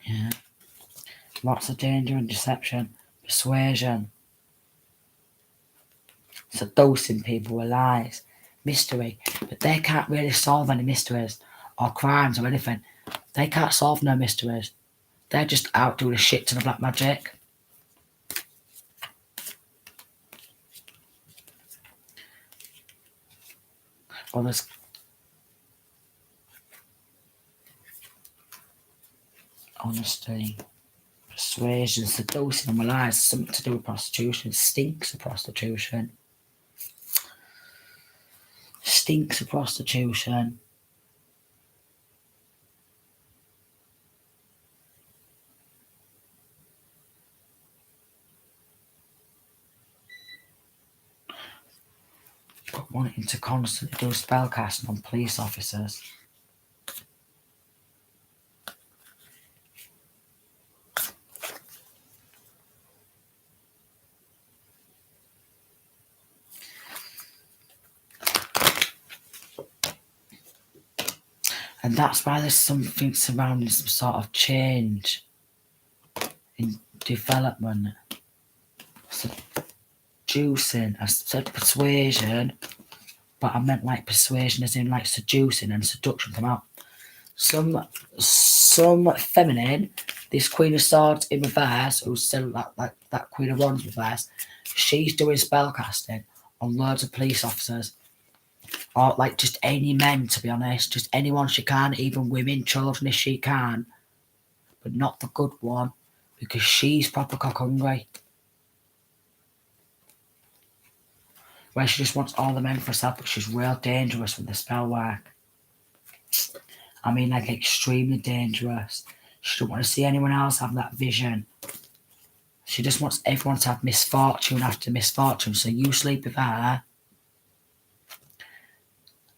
Yeah. Lots of danger and deception. Persuasion. Seducing people with lies. Mystery. But they can't really solve any mysteries or crimes or anything. They can't solve no mysteries. They're just out doing a shit ton of black magic. Well, there's honesty, persuasion, seducing, and lies. Something to do with prostitution. Stinks of prostitution. Stinks of prostitution. But wanting to constantly do spellcasting on police officers. And that's why there's something surrounding some sort of change in development. Seducing, I said persuasion, but I meant like persuasion as in like seducing and seduction come out. Some feminine, this Queen of Swords in reverse, who's still that Queen of Wands reverse, she's doing spell casting on loads of police officers. Or like just any men, to be honest. Just anyone she can, even women, children if she can. But not the good one, because she's proper cock hungry. Where she just wants all the men for herself, but she's real dangerous with the spell work. I mean, like, extremely dangerous. She don't want to see anyone else have that vision. She just wants everyone to have misfortune after misfortune. So you sleep with her,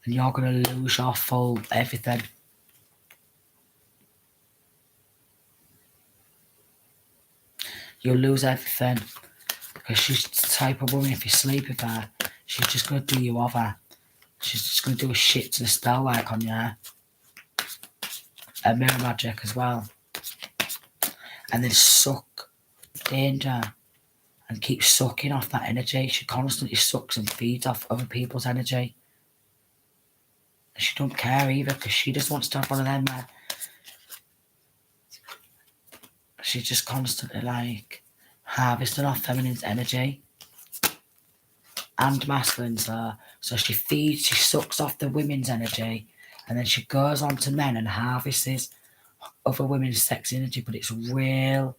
and you're going to lose your full everything. You'll lose everything. Because she's the type of woman, if you sleep with her, she's just going to do you over. She's just going to do a shit to the spell work on you. And mirror magic as well. And then suck danger. And keep sucking off that energy. She constantly sucks and feeds off other people's energy. And she don't care either, because she just wants to have one of them where she's just constantly like harvesting off feminine's energy and masculine's there. So she feeds, she sucks off the women's energy, and then she goes on to men and harvests other women's sex energy. But it's real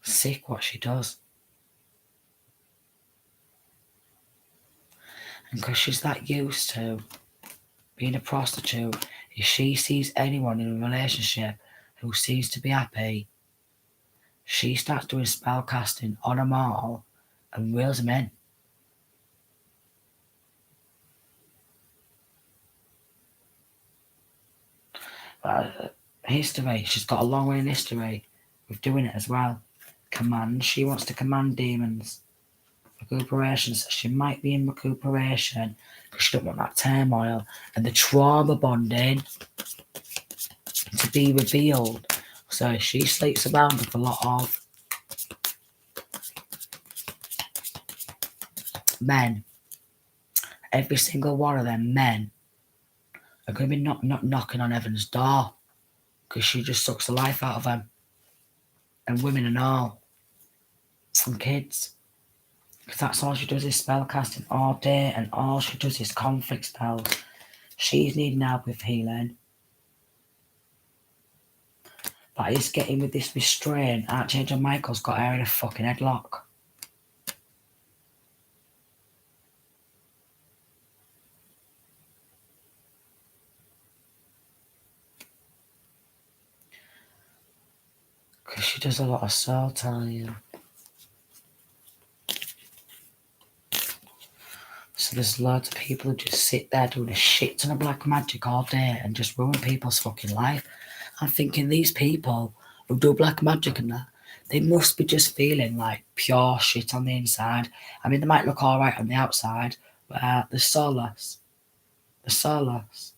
sick what she does. And because she's that used to being a prostitute, if she sees anyone in a relationship who seems to be happy, she starts doing spell casting on them all and reels them in. History, she's got a long way in history with doing it as well. Command, she wants to command demons. Recuperation, so she might be in recuperation because she don't want that turmoil and the trauma bonding to be revealed. So she sleeps around with a lot of men. Every single one of them men are going to be knocking on heaven's door because she just sucks the life out of them. And women and all. And kids. Because that's all she does is spell casting all day, and all she does is conflict spells. She's needing help with healing. But he's getting with this restraint. Archangel Michael's got her in a fucking headlock. Because she does a lot of soul tying. So there's loads of people who just sit there doing a shit ton of black magic all day and just ruin people's fucking life. I'm thinking these people who do black magic and that, they must be just feeling like pure shit on the inside. I mean, they might look alright on the outside, but they're soulless. They're soulless.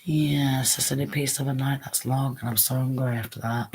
Yes, it's only piece of a night that's long, and I'm so hungry after that.